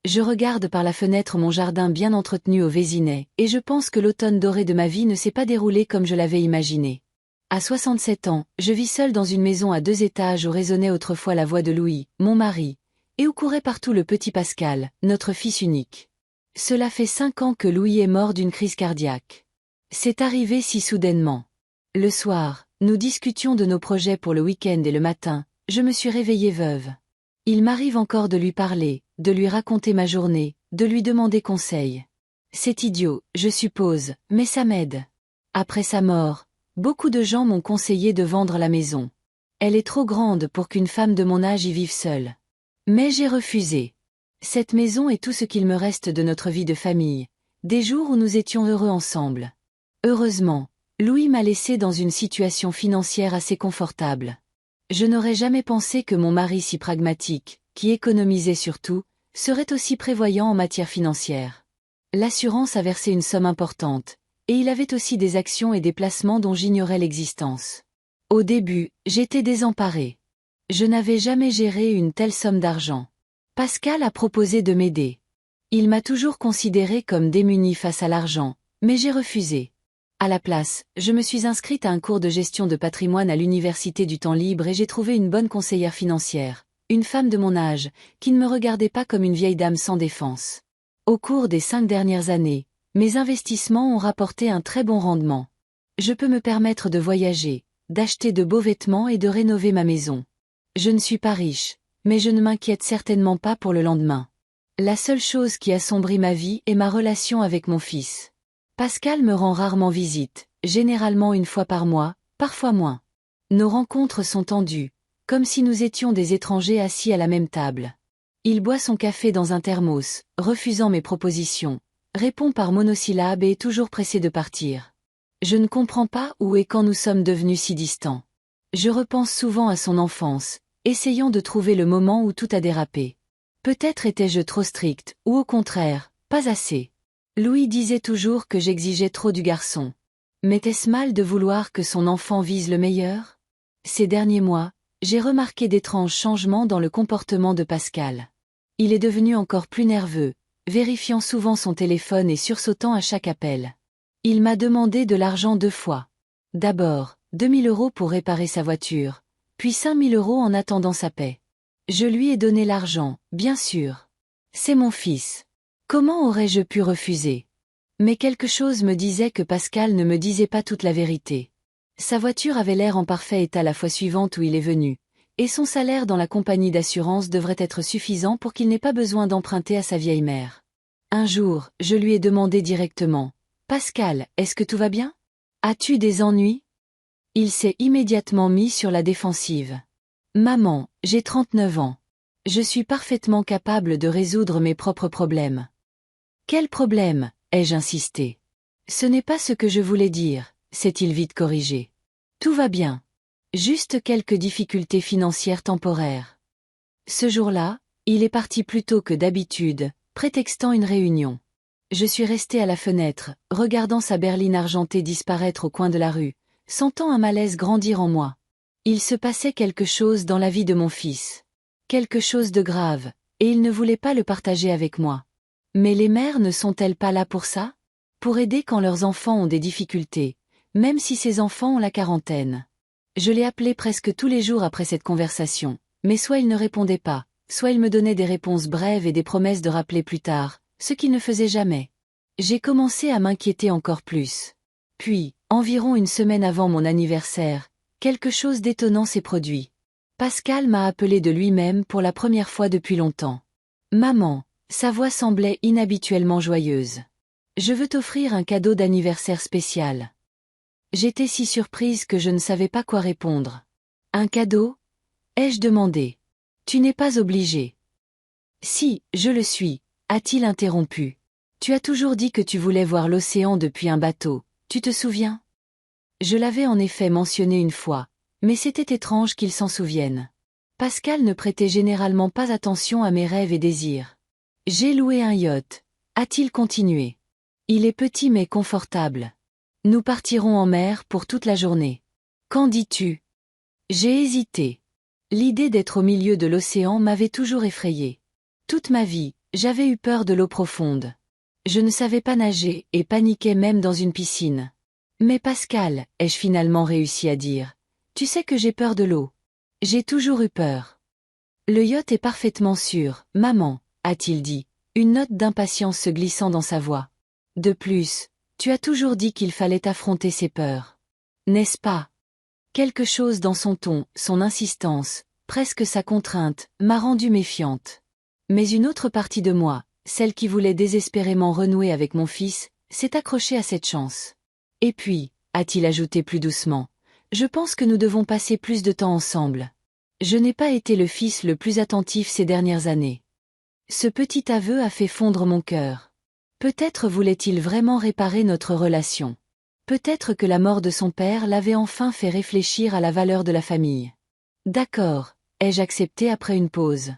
Je regarde par la fenêtre mon jardin bien entretenu au Vésinet, et je pense que l'automne doré de ma vie ne s'est pas déroulé comme je l'avais imaginé. À 67 ans, je vis seule dans une maison à 2 étages où résonnait autrefois la voix de Louis, mon mari, et où courait partout le petit Pascal, notre fils unique. Cela fait 5 ans que Louis est mort d'une crise cardiaque. C'est arrivé si soudainement. Le soir, nous discutions de nos projets pour le week-end et le matin, je me suis réveillée veuve. Il m'arrive encore de lui parler, de lui raconter ma journée, de lui demander conseil. C'est idiot, je suppose, mais ça m'aide. Après sa mort, beaucoup de gens m'ont conseillé de vendre la maison. Elle est trop grande pour qu'une femme de mon âge y vive seule. Mais j'ai refusé. Cette maison est tout ce qu'il me reste de notre vie de famille, des jours où nous étions heureux ensemble. Heureusement, Louis m'a laissé dans une situation financière assez confortable. Je n'aurais jamais pensé que mon mari si pragmatique, qui économisait surtout, serait aussi prévoyant en matière financière. L'assurance a versé une somme importante, et il avait aussi des actions et des placements dont j'ignorais l'existence. Au début, j'étais désemparée. Je n'avais jamais géré une telle somme d'argent. Pascal a proposé de m'aider. Il m'a toujours considérée comme démunie face à l'argent, mais j'ai refusé. À la place, je me suis inscrite à un cours de gestion de patrimoine à l'Université du Temps Libre et j'ai trouvé une bonne conseillère financière, une femme de mon âge, qui ne me regardait pas comme une vieille dame sans défense. Au cours des 5 dernières années, mes investissements ont rapporté un très bon rendement. Je peux me permettre de voyager, d'acheter de beaux vêtements et de rénover ma maison. Je ne suis pas riche, mais je ne m'inquiète certainement pas pour le lendemain. La seule chose qui assombrit ma vie est ma relation avec mon fils. Pascal me rend rarement visite, généralement une fois par mois, parfois moins. Nos rencontres sont tendues, comme si nous étions des étrangers assis à la même table. Il boit son café dans un thermos, refusant mes propositions, répond par monosyllabes et est toujours pressé de partir. Je ne comprends pas où et quand nous sommes devenus si distants. Je repense souvent à son enfance, essayant de trouver le moment où tout a dérapé. Peut-être étais-je trop stricte, ou au contraire, pas assez. Louis disait toujours que j'exigeais trop du garçon. Mais est-ce mal de vouloir que son enfant vise le meilleur? Ces derniers mois, j'ai remarqué d'étranges changements dans le comportement de Pascal. Il est devenu encore plus nerveux, vérifiant souvent son téléphone et sursautant à chaque appel. Il m'a demandé de l'argent 2 fois. D'abord, 2000 € pour réparer sa voiture, puis 5000 € en attendant sa paie. Je lui ai donné l'argent, bien sûr. C'est mon fils. Comment aurais-je pu refuser? Mais quelque chose me disait que Pascal ne me disait pas toute la vérité. Sa voiture avait l'air en parfait état la fois suivante où il est venu, et son salaire dans la compagnie d'assurance devrait être suffisant pour qu'il n'ait pas besoin d'emprunter à sa vieille mère. Un jour, je lui ai demandé directement, « Pascal, est-ce que tout va bien? As-tu des ennuis ?» Il s'est immédiatement mis sur la défensive. « Maman, j'ai 39 ans. Je suis parfaitement capable de résoudre mes propres problèmes. » Quel problème, ai-je insisté. Ce n'est pas ce que je voulais dire, s'est-il vite corrigé. Tout va bien. Juste quelques difficultés financières temporaires. Ce jour-là, il est parti plus tôt que d'habitude, prétextant une réunion. Je suis restée à la fenêtre, regardant sa berline argentée disparaître au coin de la rue, sentant un malaise grandir en moi. Il se passait quelque chose dans la vie de mon fils. Quelque chose de grave, et il ne voulait pas le partager avec moi. Mais les mères ne sont-elles pas là pour ça? Pour aider quand leurs enfants ont des difficultés, même si ces enfants ont la quarantaine. Je l'ai appelé presque tous les jours après cette conversation, mais soit il ne répondait pas, soit il me donnait des réponses brèves et des promesses de rappeler plus tard, ce qu'il ne faisait jamais. J'ai commencé à m'inquiéter encore plus. Puis, environ une semaine avant mon anniversaire, quelque chose d'étonnant s'est produit. Pascal m'a appelé de lui-même pour la première fois depuis longtemps. « Maman », sa voix semblait inhabituellement joyeuse. « Je veux t'offrir un cadeau d'anniversaire spécial. » J'étais si surprise que je ne savais pas quoi répondre. « Un cadeau ?» ai-je demandé. « Tu n'es pas obligé. »« Si, je le suis, » a-t-il interrompu. « Tu as toujours dit que tu voulais voir l'océan depuis un bateau, tu te souviens? » Je l'avais en effet mentionné une fois, mais c'était étrange qu'il s'en souvienne. Pascal ne prêtait généralement pas attention à mes rêves et désirs. « J'ai loué un yacht, » a-t-il continué. « Il est petit mais confortable. Nous partirons en mer pour toute la journée. Qu'en dis-tu? » J'ai hésité. L'idée d'être au milieu de l'océan m'avait toujours effrayée. Toute ma vie, J'avais eu peur de l'eau profonde. Je ne savais pas nager et paniquais même dans une piscine. Mais Pascal, ai-je finalement réussi à dire, tu sais que j'ai peur de l'eau. J'ai toujours eu peur. Le yacht est parfaitement sûr, maman, a-t-il dit, une note d'impatience se glissant dans sa voix. De plus, tu as toujours dit qu'il fallait affronter ses peurs. N'est-ce pas? Quelque chose dans son ton, son insistance, presque sa contrainte, m'a rendue méfiante. Mais une autre partie de moi, celle qui voulait désespérément renouer avec mon fils, s'est accrochée à cette chance. Et puis, a-t-il ajouté plus doucement, je pense que nous devons passer plus de temps ensemble. Je n'ai pas été le fils le plus attentif ces dernières années. Ce petit aveu a fait fondre mon cœur. Peut-être voulait-il vraiment réparer notre relation. Peut-être que la mort de son père l'avait enfin fait réfléchir à la valeur de la famille. D'accord, ai-je accepté après une pause.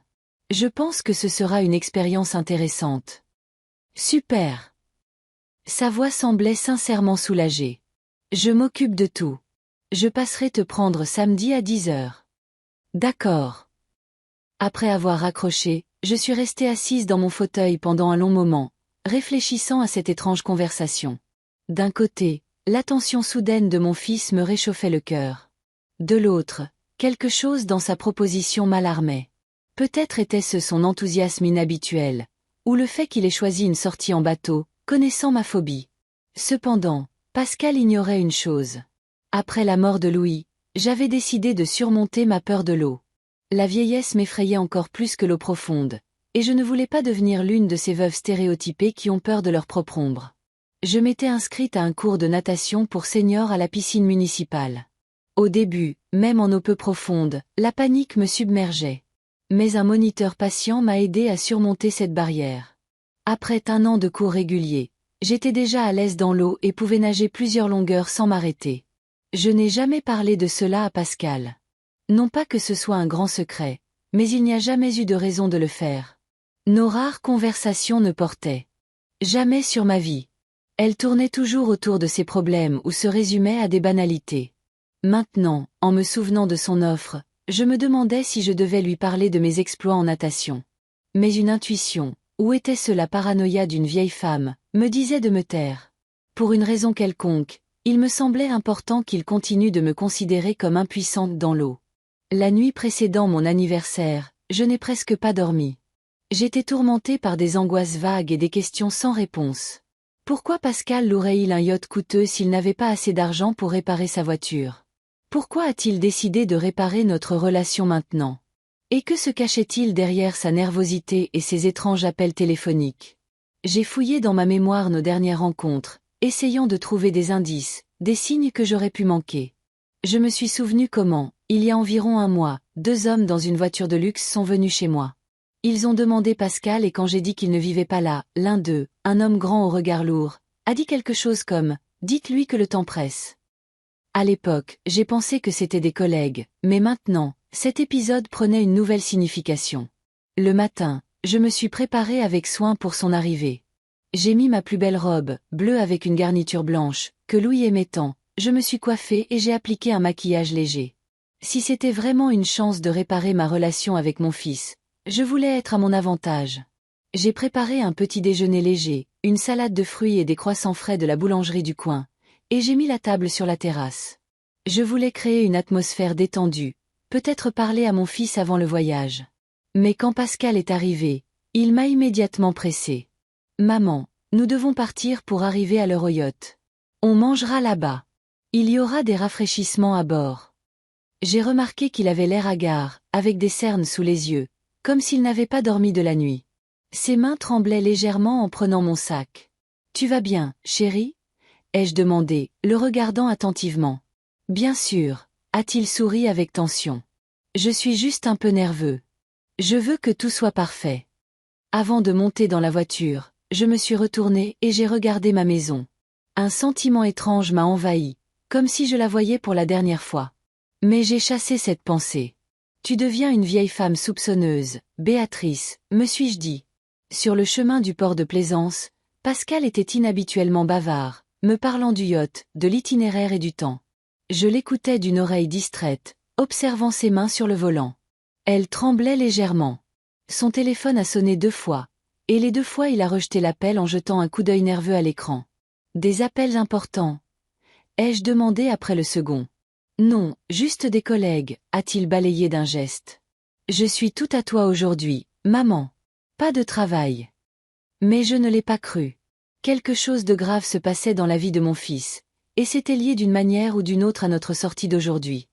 Je pense que ce sera une expérience intéressante. Super. Sa voix semblait sincèrement soulagée. Je m'occupe de tout. Je passerai te prendre samedi à 10 heures. D'accord. Après avoir raccroché, je suis restée assise dans mon fauteuil pendant un long moment, réfléchissant à cette étrange conversation. D'un côté, l'attention soudaine de mon fils me réchauffait le cœur. De l'autre, quelque chose dans sa proposition m'alarmait. Peut-être était-ce son enthousiasme inhabituel, ou le fait qu'il ait choisi une sortie en bateau, connaissant ma phobie. Cependant, Pascal ignorait une chose. Après la mort de Louis, j'avais décidé de surmonter ma peur de l'eau. La vieillesse m'effrayait encore plus que l'eau profonde, et je ne voulais pas devenir l'une de ces veuves stéréotypées qui ont peur de leur propre ombre. Je m'étais inscrite à un cours de natation pour seniors à la piscine municipale. Au début, même en eau peu profonde, la panique me submergeait. Mais un moniteur patient m'a aidé à surmonter cette barrière. Après un an de cours réguliers, j'étais déjà à l'aise dans l'eau et pouvais nager plusieurs longueurs sans m'arrêter. Je n'ai jamais parlé de cela à Pascal. Non pas que ce soit un grand secret, mais il n'y a jamais eu de raison de le faire. Nos rares conversations ne portaient jamais sur ma vie. Elles tournaient toujours autour de ses problèmes ou se résumaient à des banalités. Maintenant, en me souvenant de son offre, je me demandais si je devais lui parler de mes exploits en natation. Mais une intuition, ou était-ce la paranoïa d'une vieille femme, me disait de me taire. Pour une raison quelconque, il me semblait important qu'il continue de me considérer comme impuissante dans l'eau. La nuit précédant mon anniversaire, je n'ai presque pas dormi. J'étais tourmentée par des angoisses vagues et des questions sans réponse. Pourquoi Pascal louerait-il un yacht coûteux s'il n'avait pas assez d'argent pour réparer sa voiture? Pourquoi a-t-il décidé de réparer notre relation maintenant? Et que se cachait-il derrière sa nervosité et ses étranges appels téléphoniques? J'ai fouillé dans ma mémoire nos dernières rencontres, essayant de trouver des indices, des signes que j'aurais pu manquer. Je me suis souvenu comment, il y a environ un mois, 2 hommes dans une voiture de luxe sont venus chez moi. Ils ont demandé Pascal et quand j'ai dit qu'il ne vivait pas là, l'un d'eux, un homme grand au regard lourd, a dit quelque chose comme « Dites-lui que le temps presse ». À l'époque, j'ai pensé que c'était des collègues, mais maintenant, cet épisode prenait une nouvelle signification. Le matin, je me suis préparée avec soin pour son arrivée. J'ai mis ma plus belle robe, bleue avec une garniture blanche, que Louis aimait tant, je me suis coiffée et j'ai appliqué un maquillage léger. Si c'était vraiment une chance de réparer ma relation avec mon fils, je voulais être à mon avantage. J'ai préparé un petit déjeuner léger, une salade de fruits et des croissants frais de la boulangerie du coin, et j'ai mis la table sur la terrasse. Je voulais créer une atmosphère détendue, peut-être parler à mon fils avant le voyage. Mais quand Pascal est arrivé, il m'a immédiatement pressé. « Maman, nous devons partir pour arriver à l'Euroyacht. On mangera là-bas. Il y aura des rafraîchissements à bord. » J'ai remarqué qu'il avait l'air hagard, avec des cernes sous les yeux, comme s'il n'avait pas dormi de la nuit. Ses mains tremblaient légèrement en prenant mon sac. « Tu vas bien, chérie ?» ai-je demandé, le regardant attentivement. « Bien sûr, » a-t-il souri avec tension. « Je suis juste un peu nerveux. Je veux que tout soit parfait. » Avant de monter dans la voiture, je me suis retournée et j'ai regardé ma maison. Un sentiment étrange m'a envahi, comme si je la voyais pour la dernière fois. Mais j'ai chassé cette pensée. « Tu deviens une vieille femme soupçonneuse, Béatrice, me suis-je dit. » Sur le chemin du port de Plaisance, Pascal était inhabituellement bavard, me parlant du yacht, de l'itinéraire et du temps. Je l'écoutais d'une oreille distraite, observant ses mains sur le volant. Elles tremblaient légèrement. Son téléphone a sonné 2 fois, Et les 2 fois il a rejeté l'appel en jetant un coup d'œil nerveux à l'écran. Des appels importants? Ai-je demandé après le second. Non, juste des collègues, a-t-il balayé d'un geste. Je suis tout à toi aujourd'hui, maman. Pas de travail. Mais je ne l'ai pas cru. Quelque chose de grave se passait dans la vie de mon fils, et c'était lié d'une manière ou d'une autre à notre sortie d'aujourd'hui.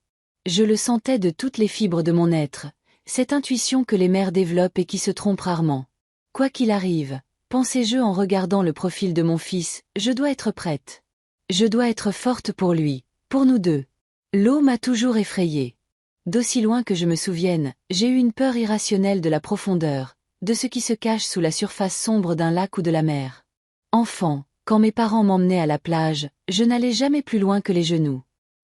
Je le sentais de toutes les fibres de mon être, cette intuition que les mères développent et qui se trompe rarement. Quoi qu'il arrive, pensais-je en regardant le profil de mon fils, je dois être prête. Je dois être forte pour lui, pour nous deux. L'eau m'a toujours effrayée. D'aussi loin que je me souvienne, j'ai eu une peur irrationnelle de la profondeur, de ce qui se cache sous la surface sombre d'un lac ou de la mer. Enfant, quand mes parents m'emmenaient à la plage, je n'allais jamais plus loin que les genoux.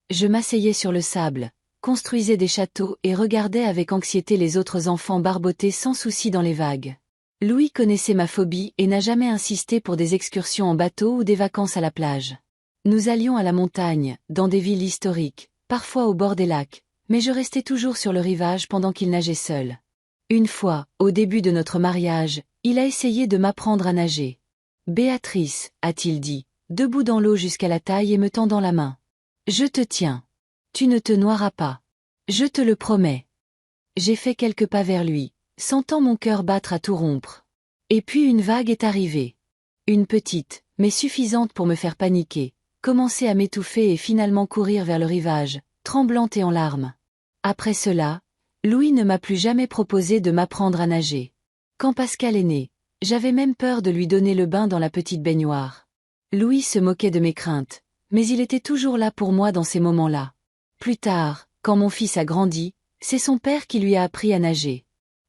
Je m'asseyais sur le sable, construisais des châteaux et regardais avec anxiété les autres enfants barboter sans souci dans les vagues. Louis connaissait ma phobie et n'a jamais insisté pour des excursions en bateau ou des vacances à la plage. Nous allions à la montagne, dans des villes historiques, parfois au bord des lacs, mais je restais toujours sur le rivage pendant qu'il nageait seul. Une fois, au début de notre mariage, il a essayé de m'apprendre à nager. Béatrice, a-t-il dit, debout dans l'eau jusqu'à la taille et me tendant la main. Je te tiens. Tu ne te noieras pas. Je te le promets. J'ai fait quelques pas vers lui, sentant mon cœur battre à tout rompre. Et puis une vague est arrivée. Une petite, mais suffisante pour me faire paniquer, commencer à m'étouffer et finalement courir vers le rivage, tremblante et en larmes. Après cela, Louis ne m'a plus jamais proposé de m'apprendre à nager. Quand Pascal est né, j'avais même peur de lui donner le bain dans la petite baignoire. Louis se moquait de mes craintes, mais il était toujours là pour moi dans ces moments-là. Plus tard, quand mon fils a grandi, c'est son père qui lui a appris à nager.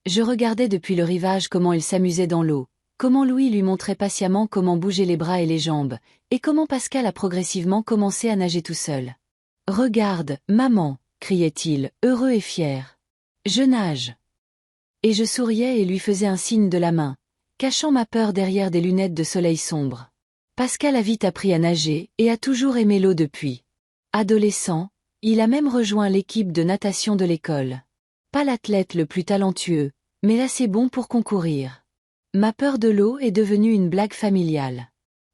Je regardais depuis le rivage comment il s'amusait dans l'eau, comment Louis lui montrait patiemment comment bouger les bras et les jambes, et comment Pascal a progressivement commencé à nager tout seul. « Regarde, maman !» criait-il, heureux et fier. « Je nage !» Et je souriais et lui faisais un signe de la main, cachant ma peur derrière des lunettes de soleil sombre. Pascal a vite appris à nager et a toujours aimé l'eau depuis. Adolescent, il a même rejoint l'équipe de natation de l'école. Pas l'athlète le plus talentueux, mais assez bon pour concourir. Ma peur de l'eau est devenue une blague familiale.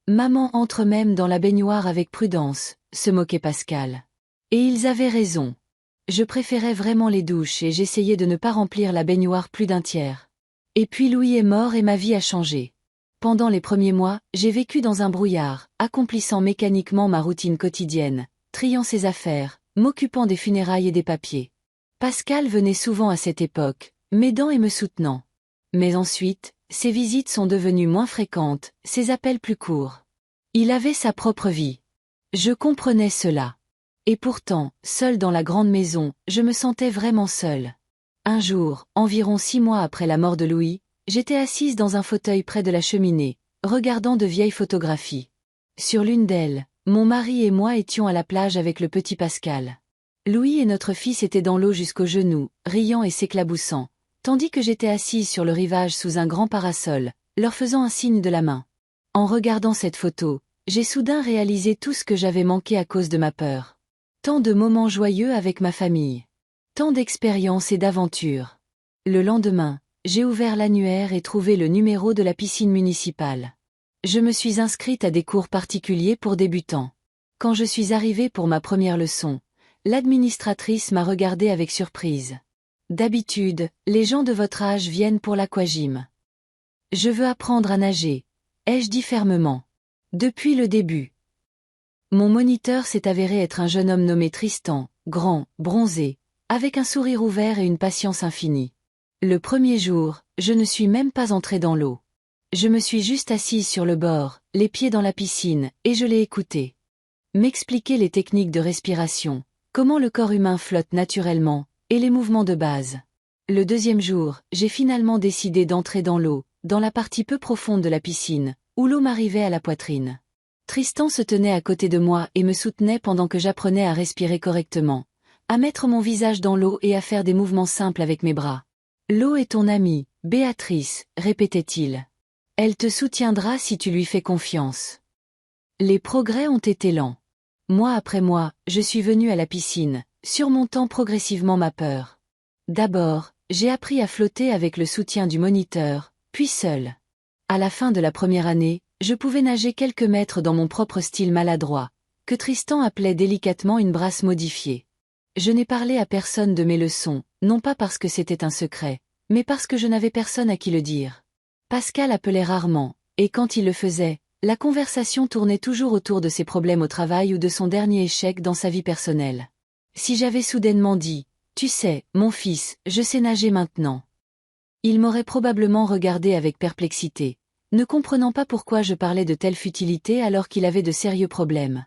Maman entre même dans la baignoire avec prudence, se moquait Pascal. Et ils avaient raison. Je préférais vraiment les douches et j'essayais de ne pas remplir la baignoire plus d'un tiers. Et puis Louis est mort et ma vie a changé. Pendant les premiers mois, j'ai vécu dans un brouillard, accomplissant mécaniquement ma routine quotidienne, triant ses affaires, m'occupant des funérailles et des papiers. Pascal venait souvent à cette époque, m'aidant et me soutenant. Mais ensuite, ses visites sont devenues moins fréquentes, ses appels plus courts. Il avait sa propre vie. Je comprenais cela. Et pourtant, seule dans la grande maison, je me sentais vraiment seule. Un jour, environ 6 mois après la mort de Louis, j'étais assise dans un fauteuil près de la cheminée, regardant de vieilles photographies. Sur l'une d'elles, mon mari et moi étions à la plage avec le petit Pascal. Louis et notre fils étaient dans l'eau jusqu'aux genoux, riant et s'éclaboussant, tandis que j'étais assise sur le rivage sous un grand parasol, leur faisant un signe de la main. En regardant cette photo, j'ai soudain réalisé tout ce que j'avais manqué à cause de ma peur. Tant de moments joyeux avec ma famille. Tant d'expériences et d'aventures. Le lendemain, j'ai ouvert l'annuaire et trouvé le numéro de la piscine municipale. Je me suis inscrite à des cours particuliers pour débutants. Quand je suis arrivée pour ma première leçon, l'administratrice m'a regardée avec surprise. D'habitude, les gens de votre âge viennent pour l'aquagym. Je veux apprendre à nager, ai-je dit fermement. Depuis le début. Mon moniteur s'est avéré être un jeune homme nommé Tristan, grand, bronzé, avec un sourire ouvert et une patience infinie. Le premier jour, je ne suis même pas entrée dans l'eau. Je me suis juste assise sur le bord, les pieds dans la piscine, et je l'ai écouté. M'expliquer les techniques de respiration, comment le corps humain flotte naturellement, et les mouvements de base. Le deuxième jour, j'ai finalement décidé d'entrer dans l'eau, dans la partie peu profonde de la piscine, où l'eau m'arrivait à la poitrine. Tristan se tenait à côté de moi et me soutenait pendant que j'apprenais à respirer correctement, à mettre mon visage dans l'eau et à faire des mouvements simples avec mes bras. L'eau est ton amie, Béatrice, répétait-il. Elle te soutiendra si tu lui fais confiance. Les progrès ont été lents. Mois après mois, je suis venue à la piscine, surmontant progressivement ma peur. D'abord, j'ai appris à flotter avec le soutien du moniteur, puis seule. À la fin de la première année, je pouvais nager quelques mètres dans mon propre style maladroit, que Tristan appelait délicatement une brasse modifiée. Je n'ai parlé à personne de mes leçons, non pas parce que c'était un secret, mais parce que je n'avais personne à qui le dire. Pascal appelait rarement, et quand il le faisait, la conversation tournait toujours autour de ses problèmes au travail ou de son dernier échec dans sa vie personnelle. Si j'avais soudainement dit « Tu sais, mon fils, je sais nager maintenant », il m'aurait probablement regardé avec perplexité, ne comprenant pas pourquoi je parlais de telles futilités alors qu'il avait de sérieux problèmes.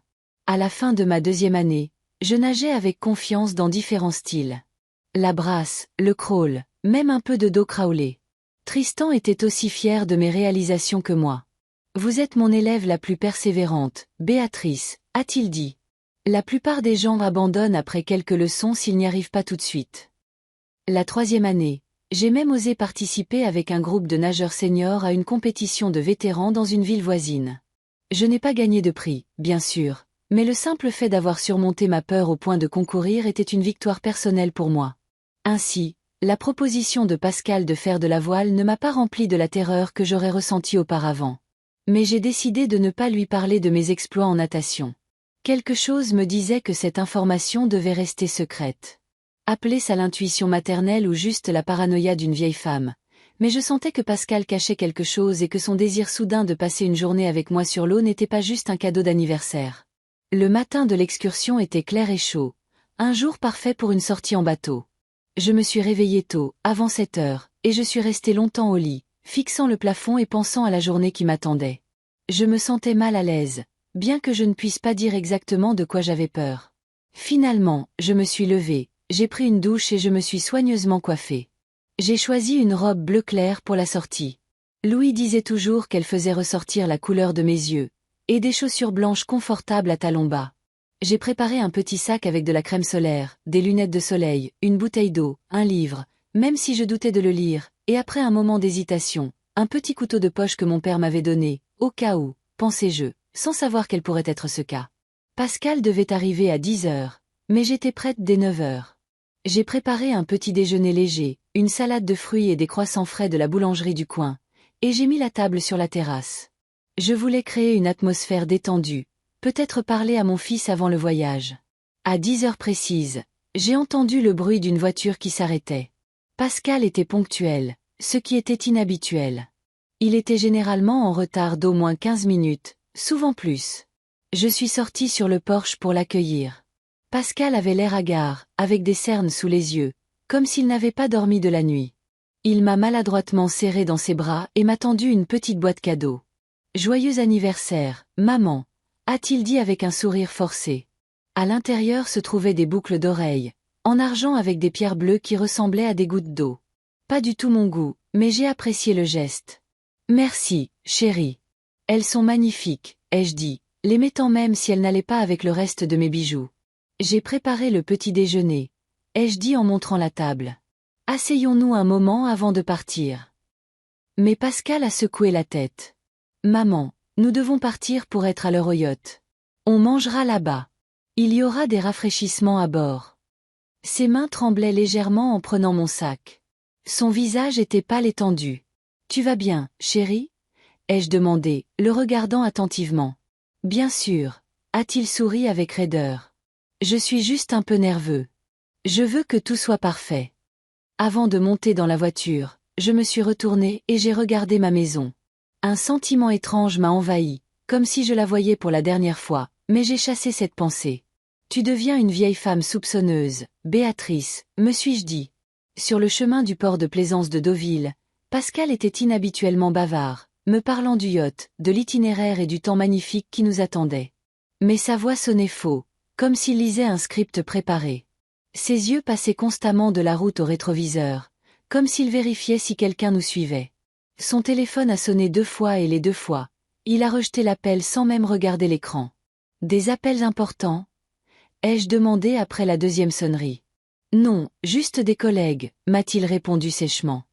À la fin de ma deuxième année, je nageais avec confiance dans différents styles. La brasse, le crawl, même un peu de dos crawlé. Tristan était aussi fier de mes réalisations que moi. « Vous êtes mon élève la plus persévérante, Béatrice », a-t-il dit. La plupart des gens abandonnent après quelques leçons s'ils n'y arrivent pas tout de suite. La troisième année, j'ai même osé participer avec un groupe de nageurs seniors à une compétition de vétérans dans une ville voisine. Je n'ai pas gagné de prix, bien sûr, mais le simple fait d'avoir surmonté ma peur au point de concourir était une victoire personnelle pour moi. Ainsi, la proposition de Pascal de faire de la voile ne m'a pas rempli de la terreur que j'aurais ressentie auparavant. Mais j'ai décidé de ne pas lui parler de mes exploits en natation. Quelque chose me disait que cette information devait rester secrète. Appelez ça l'intuition maternelle ou juste la paranoïa d'une vieille femme, mais je sentais que Pascal cachait quelque chose et que son désir soudain de passer une journée avec moi sur l'eau n'était pas juste un cadeau d'anniversaire. Le matin de l'excursion était clair et chaud, un jour parfait pour une sortie en bateau. Je me suis réveillée tôt, avant 7 heures, et je suis restée longtemps au lit, fixant le plafond et pensant à la journée qui m'attendait. Je me sentais mal à l'aise, bien que je ne puisse pas dire exactement de quoi j'avais peur. Finalement, je me suis levée, j'ai pris une douche et je me suis soigneusement coiffée. J'ai choisi une robe bleu clair pour la sortie. Louis disait toujours qu'elle faisait ressortir la couleur de mes yeux, et des chaussures blanches confortables à talons bas. J'ai préparé un petit sac avec de la crème solaire, des lunettes de soleil, une bouteille d'eau, un livre, même si je doutais de le lire, et après un moment d'hésitation, un petit couteau de poche que mon père m'avait donné, au cas où, pensais-je, sans savoir quel pourrait être ce cas. Pascal devait arriver à 10 heures, mais j'étais prête dès 9 heures. J'ai préparé un petit déjeuner léger, une salade de fruits et des croissants frais de la boulangerie du coin, et j'ai mis la table sur la terrasse. Je voulais créer une atmosphère détendue, peut-être parler à mon fils avant le voyage. À 10 heures précises, j'ai entendu le bruit d'une voiture qui s'arrêtait. Pascal était ponctuel, ce qui était inhabituel. Il était généralement en retard d'au moins 15 minutes, souvent plus. Je suis sortie sur le porche pour l'accueillir. Pascal avait l'air hagard, avec des cernes sous les yeux, comme s'il n'avait pas dormi de la nuit. Il m'a maladroitement serré dans ses bras et m'a tendu une petite boîte cadeau. « Joyeux anniversaire, maman », a-t-il dit avec un sourire forcé. À l'intérieur se trouvaient des boucles d'oreilles, en argent avec des pierres bleues qui ressemblaient à des gouttes d'eau. Pas du tout mon goût, mais j'ai apprécié le geste. « Merci, chérie. Elles sont magnifiques », ai-je dit, les mettant même si elles n'allaient pas avec le reste de mes bijoux. J'ai préparé le petit déjeuner, ai-je dit en montrant la table. Asseyons-nous un moment avant de partir. Mais Pascal a secoué la tête. Maman, nous devons partir pour être à l'heure au yacht. On mangera là-bas. Il y aura des rafraîchissements à bord. Ses mains tremblaient légèrement en prenant mon sac. Son visage était pâle et tendu. Tu vas bien, chérie? Ai-je demandé, le regardant attentivement. Bien sûr, a-t-il souri avec raideur. Je suis juste un peu nerveux. Je veux que tout soit parfait. Avant de monter dans la voiture, je me suis retournée et j'ai regardé ma maison. Un sentiment étrange m'a envahi, comme si je la voyais pour la dernière fois, mais j'ai chassé cette pensée. Tu deviens une vieille femme soupçonneuse, Béatrice, me suis-je dit. Sur le chemin du port de plaisance de Deauville, Pascal était inhabituellement bavard, me parlant du yacht, de l'itinéraire et du temps magnifique qui nous attendait. Mais sa voix sonnait faux, comme s'il lisait un script préparé. Ses yeux passaient constamment de la route au rétroviseur, comme s'il vérifiait si quelqu'un nous suivait. Son téléphone a sonné 2 fois et les 2 fois, il a rejeté l'appel sans même regarder l'écran. Des appels importants? Ai-je demandé après la 2e sonnerie. Non, juste des collègues, m'a-t-il répondu sèchement.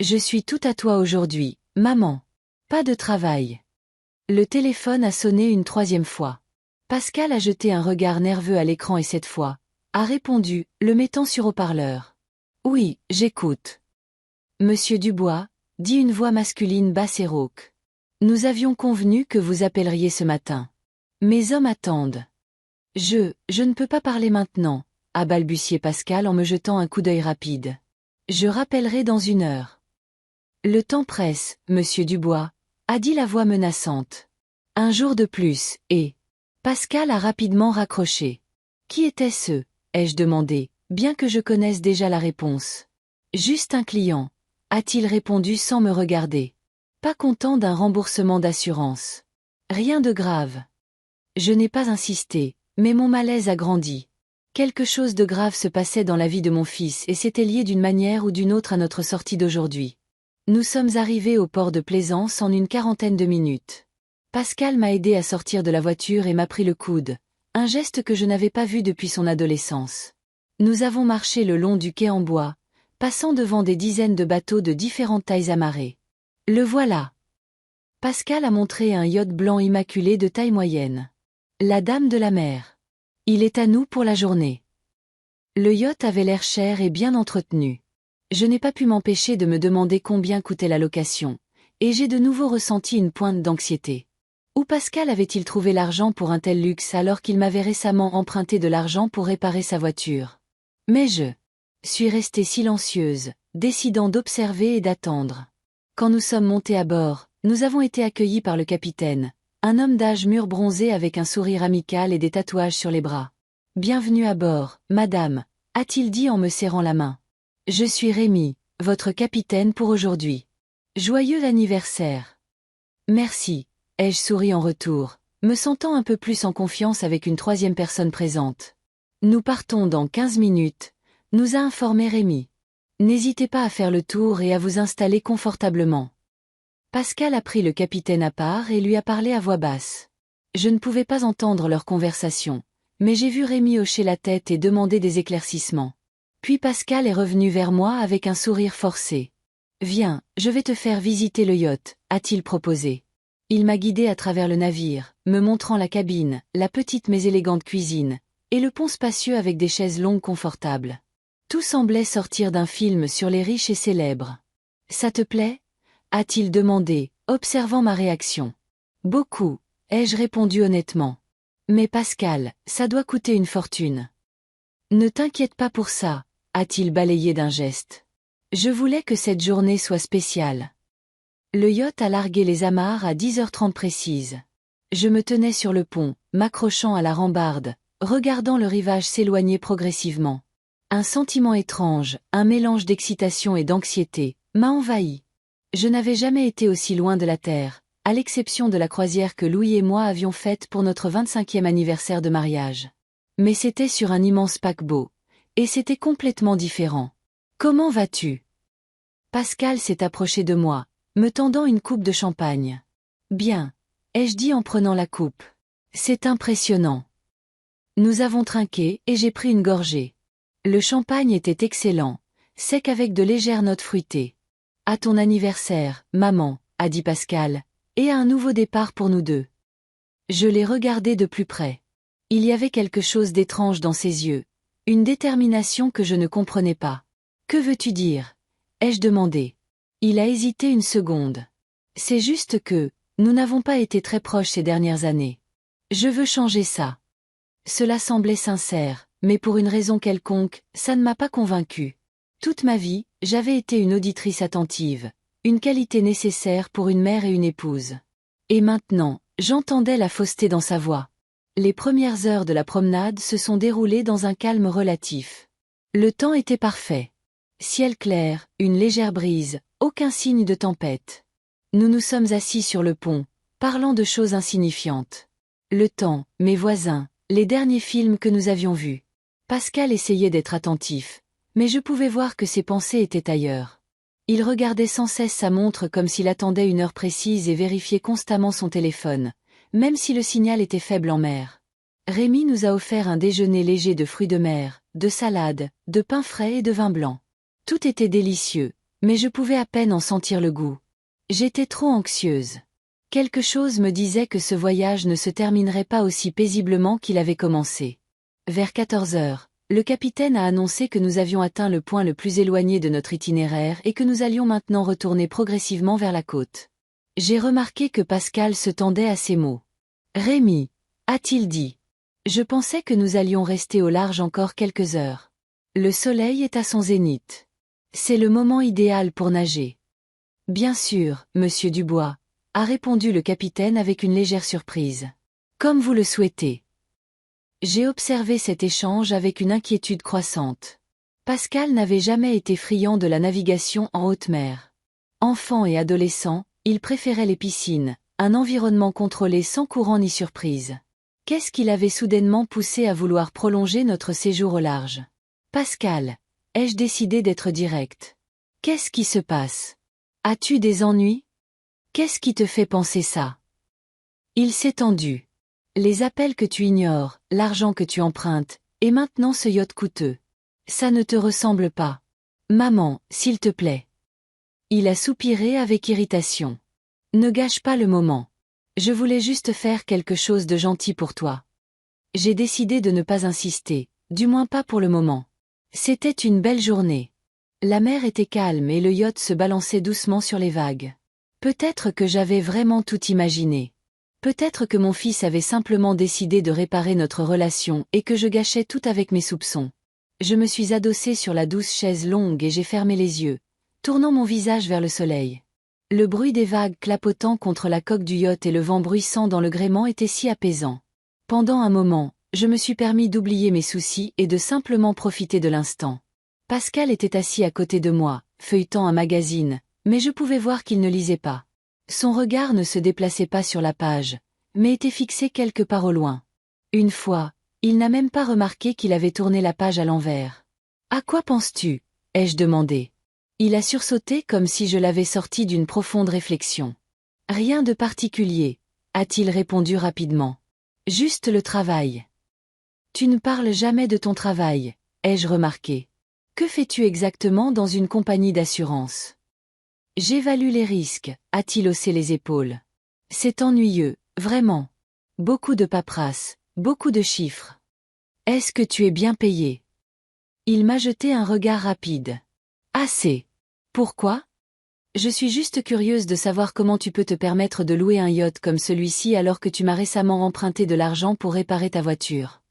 Je suis tout à toi aujourd'hui, maman. Pas de travail. Le téléphone a sonné une 3e fois. Pascal a jeté un regard nerveux à l'écran et cette fois, a répondu, le mettant sur haut-parleur. Oui, j'écoute. Monsieur Dubois, dit une voix masculine basse et rauque. Nous avions convenu que vous appelleriez ce matin. Mes hommes attendent. Je ne peux pas parler maintenant, a balbutié Pascal en me jetant un coup d'œil rapide. Je rappellerai dans 1 heure. Le temps presse, monsieur Dubois, a dit la voix menaçante. Un jour de plus, et... Pascal a rapidement raccroché. Qui était-ce, ai-je demandé, bien que je connaisse déjà la réponse. Juste un client, a-t-il répondu sans me regarder. Pas content d'un remboursement d'assurance. Rien de grave. Je n'ai pas insisté, mais mon malaise a grandi. Quelque chose de grave se passait dans la vie de mon fils et c'était lié d'une manière ou d'une autre à notre sortie d'aujourd'hui. Nous sommes arrivés au port de Plaisance en une 40aine de minutes. Pascal m'a aidé à sortir de la voiture et m'a pris le coude, un geste que je n'avais pas vu depuis son adolescence. Nous avons marché le long du quai en bois, passant devant des dizaines de bateaux de différentes tailles amarrés. Le voilà. Pascal a montré un yacht blanc immaculé de taille moyenne. La Dame de la Mer. Il est à nous pour la journée. Le yacht avait l'air cher et bien entretenu. Je n'ai pas pu m'empêcher de me demander combien coûtait la location, et j'ai de nouveau ressenti une pointe d'anxiété. Où Pascal avait-il trouvé l'argent pour un tel luxe alors qu'il m'avait récemment emprunté de l'argent pour réparer sa voiture? Mais je suis restée silencieuse, décidant d'observer et d'attendre. Quand nous sommes montés à bord, nous avons été accueillis par le capitaine, un homme d'âge mûr bronzé avec un sourire amical et des tatouages sur les bras. « Bienvenue à bord, madame », a-t-il dit en me serrant la main. « Je suis Rémi, votre capitaine pour aujourd'hui. Joyeux anniversaire. » Merci, ai-je souri en retour, me sentant un peu plus en confiance avec une 3e personne présente. Nous partons dans 15 minutes, nous a informé Rémi. N'hésitez pas à faire le tour et à vous installer confortablement. Pascal a pris le capitaine à part et lui a parlé à voix basse. Je ne pouvais pas entendre leur conversation, mais j'ai vu Rémi hocher la tête et demander des éclaircissements. Puis Pascal est revenu vers moi avec un sourire forcé. « Viens, je vais te faire visiter le yacht », a-t-il proposé. Il m'a guidé à travers le navire, me montrant la cabine, la petite mais élégante cuisine, et le pont spacieux avec des chaises longues confortables. Tout semblait sortir d'un film sur les riches et célèbres. « Ça te plaît ?» a-t-il demandé, observant ma réaction. « Beaucoup », ai-je répondu honnêtement. « Mais Pascal, ça doit coûter une fortune. »« Ne t'inquiète pas pour ça », a-t-il balayé d'un geste. « Je voulais que cette journée soit spéciale. » Le yacht a largué les amarres à 10h30 précises. Je me tenais sur le pont, m'accrochant à la rambarde, regardant le rivage s'éloigner progressivement. Un sentiment étrange, un mélange d'excitation et d'anxiété, m'a envahi. Je n'avais jamais été aussi loin de la terre, à l'exception de la croisière que Louis et moi avions faite pour notre 25e anniversaire de mariage. Mais c'était sur un immense paquebot, et c'était complètement différent. « Comment vas-tu » Pascal s'est approché de moi, me tendant une coupe de champagne. « Bien », ai-je dit en prenant la coupe. « C'est impressionnant. » Nous avons trinqué et j'ai pris une gorgée. Le champagne était excellent, sec avec de légères notes fruitées. « À ton anniversaire, maman », a dit Pascal, « et à un nouveau départ pour nous deux. » Je l'ai regardé de plus près. Il y avait quelque chose d'étrange dans ses yeux, une détermination que je ne comprenais pas. « Que veux-tu dire » ai-je demandé. Il a hésité une seconde. « C'est juste que, nous n'avons pas été très proches ces dernières années. Je veux changer ça. » Cela semblait sincère, mais pour une raison quelconque, ça ne m'a pas convaincue. Toute ma vie, j'avais été une auditrice attentive, une qualité nécessaire pour une mère et une épouse. Et maintenant, j'entendais la fausseté dans sa voix. Les premières heures de la promenade se sont déroulées dans un calme relatif. Le temps était parfait. Ciel clair, une légère brise, aucun signe de tempête. Nous nous sommes assis sur le pont, parlant de choses insignifiantes. Le temps, mes voisins, les derniers films que nous avions vus. Pascal essayait d'être attentif, mais je pouvais voir que ses pensées étaient ailleurs. Il regardait sans cesse sa montre comme s'il attendait une heure précise et vérifiait constamment son téléphone, même si le signal était faible en mer. Rémi nous a offert un déjeuner léger de fruits de mer, de salade, de pain frais et de vin blanc. Tout était délicieux, mais je pouvais à peine en sentir le goût. J'étais trop anxieuse. Quelque chose me disait que ce voyage ne se terminerait pas aussi paisiblement qu'il avait commencé. Vers 14 heures, le capitaine a annoncé que nous avions atteint le point le plus éloigné de notre itinéraire et que nous allions maintenant retourner progressivement vers la côte. J'ai remarqué que Pascal se tendait à ces mots. Rémi, a-t-il dit. Je pensais que nous allions rester au large encore quelques heures. Le soleil est à son zénith. C'est le moment idéal pour nager. Bien sûr, monsieur Dubois, a répondu le capitaine avec une légère surprise. Comme vous le souhaitez. J'ai observé cet échange avec une inquiétude croissante. Pascal n'avait jamais été friand de la navigation en haute mer. Enfant et adolescent, il préférait les piscines, un environnement contrôlé sans courant ni surprise. Qu'est-ce qui l'avait soudainement poussé à vouloir prolonger notre séjour au large? Pascal, ai-je décidé d'être direct? Qu'est-ce qui se passe? As-tu des ennuis? Qu'est-ce qui te fait penser ça? Il s'est tendu. Les appels que tu ignores, l'argent que tu empruntes, et maintenant ce yacht coûteux. Ça ne te ressemble pas. Maman, s'il te plaît. Il a soupiré avec irritation. Ne gâche pas le moment. Je voulais juste faire quelque chose de gentil pour toi. J'ai décidé de ne pas insister, du moins pas pour le moment. C'était une belle journée. La mer était calme et le yacht se balançait doucement sur les vagues. Peut-être que j'avais vraiment tout imaginé. Peut-être que mon fils avait simplement décidé de réparer notre relation et que je gâchais tout avec mes soupçons. Je me suis adossée sur la douce chaise longue et j'ai fermé les yeux, tournant mon visage vers le soleil. Le bruit des vagues clapotant contre la coque du yacht et le vent bruissant dans le gréement étaient si apaisants. Pendant un moment, je me suis permis d'oublier mes soucis et de simplement profiter de l'instant. Pascal était assis à côté de moi, feuilletant un magazine, mais je pouvais voir qu'il ne lisait pas. Son regard ne se déplaçait pas sur la page, mais était fixé quelque part au loin. Une fois, il n'a même pas remarqué qu'il avait tourné la page à l'envers. « À quoi penses-tu » ai-je demandé. Il a sursauté comme si je l'avais sorti d'une profonde réflexion. « Rien de particulier » a-t-il répondu rapidement. « Juste le travail. »« Tu ne parles jamais de ton travail » ai-je remarqué. « Que fais-tu exactement dans une compagnie d'assurance ?»« J'évalue les risques » a-t-il haussé les épaules. « C'est ennuyeux, vraiment. Beaucoup de paperasse, beaucoup de chiffres. Est-ce que tu es bien payé ?» Il m'a jeté un regard rapide. « Assez. Pourquoi ? Je suis juste curieuse de savoir comment tu peux te permettre de louer un yacht comme celui-ci alors que tu m'as récemment emprunté de l'argent pour réparer ta voiture. »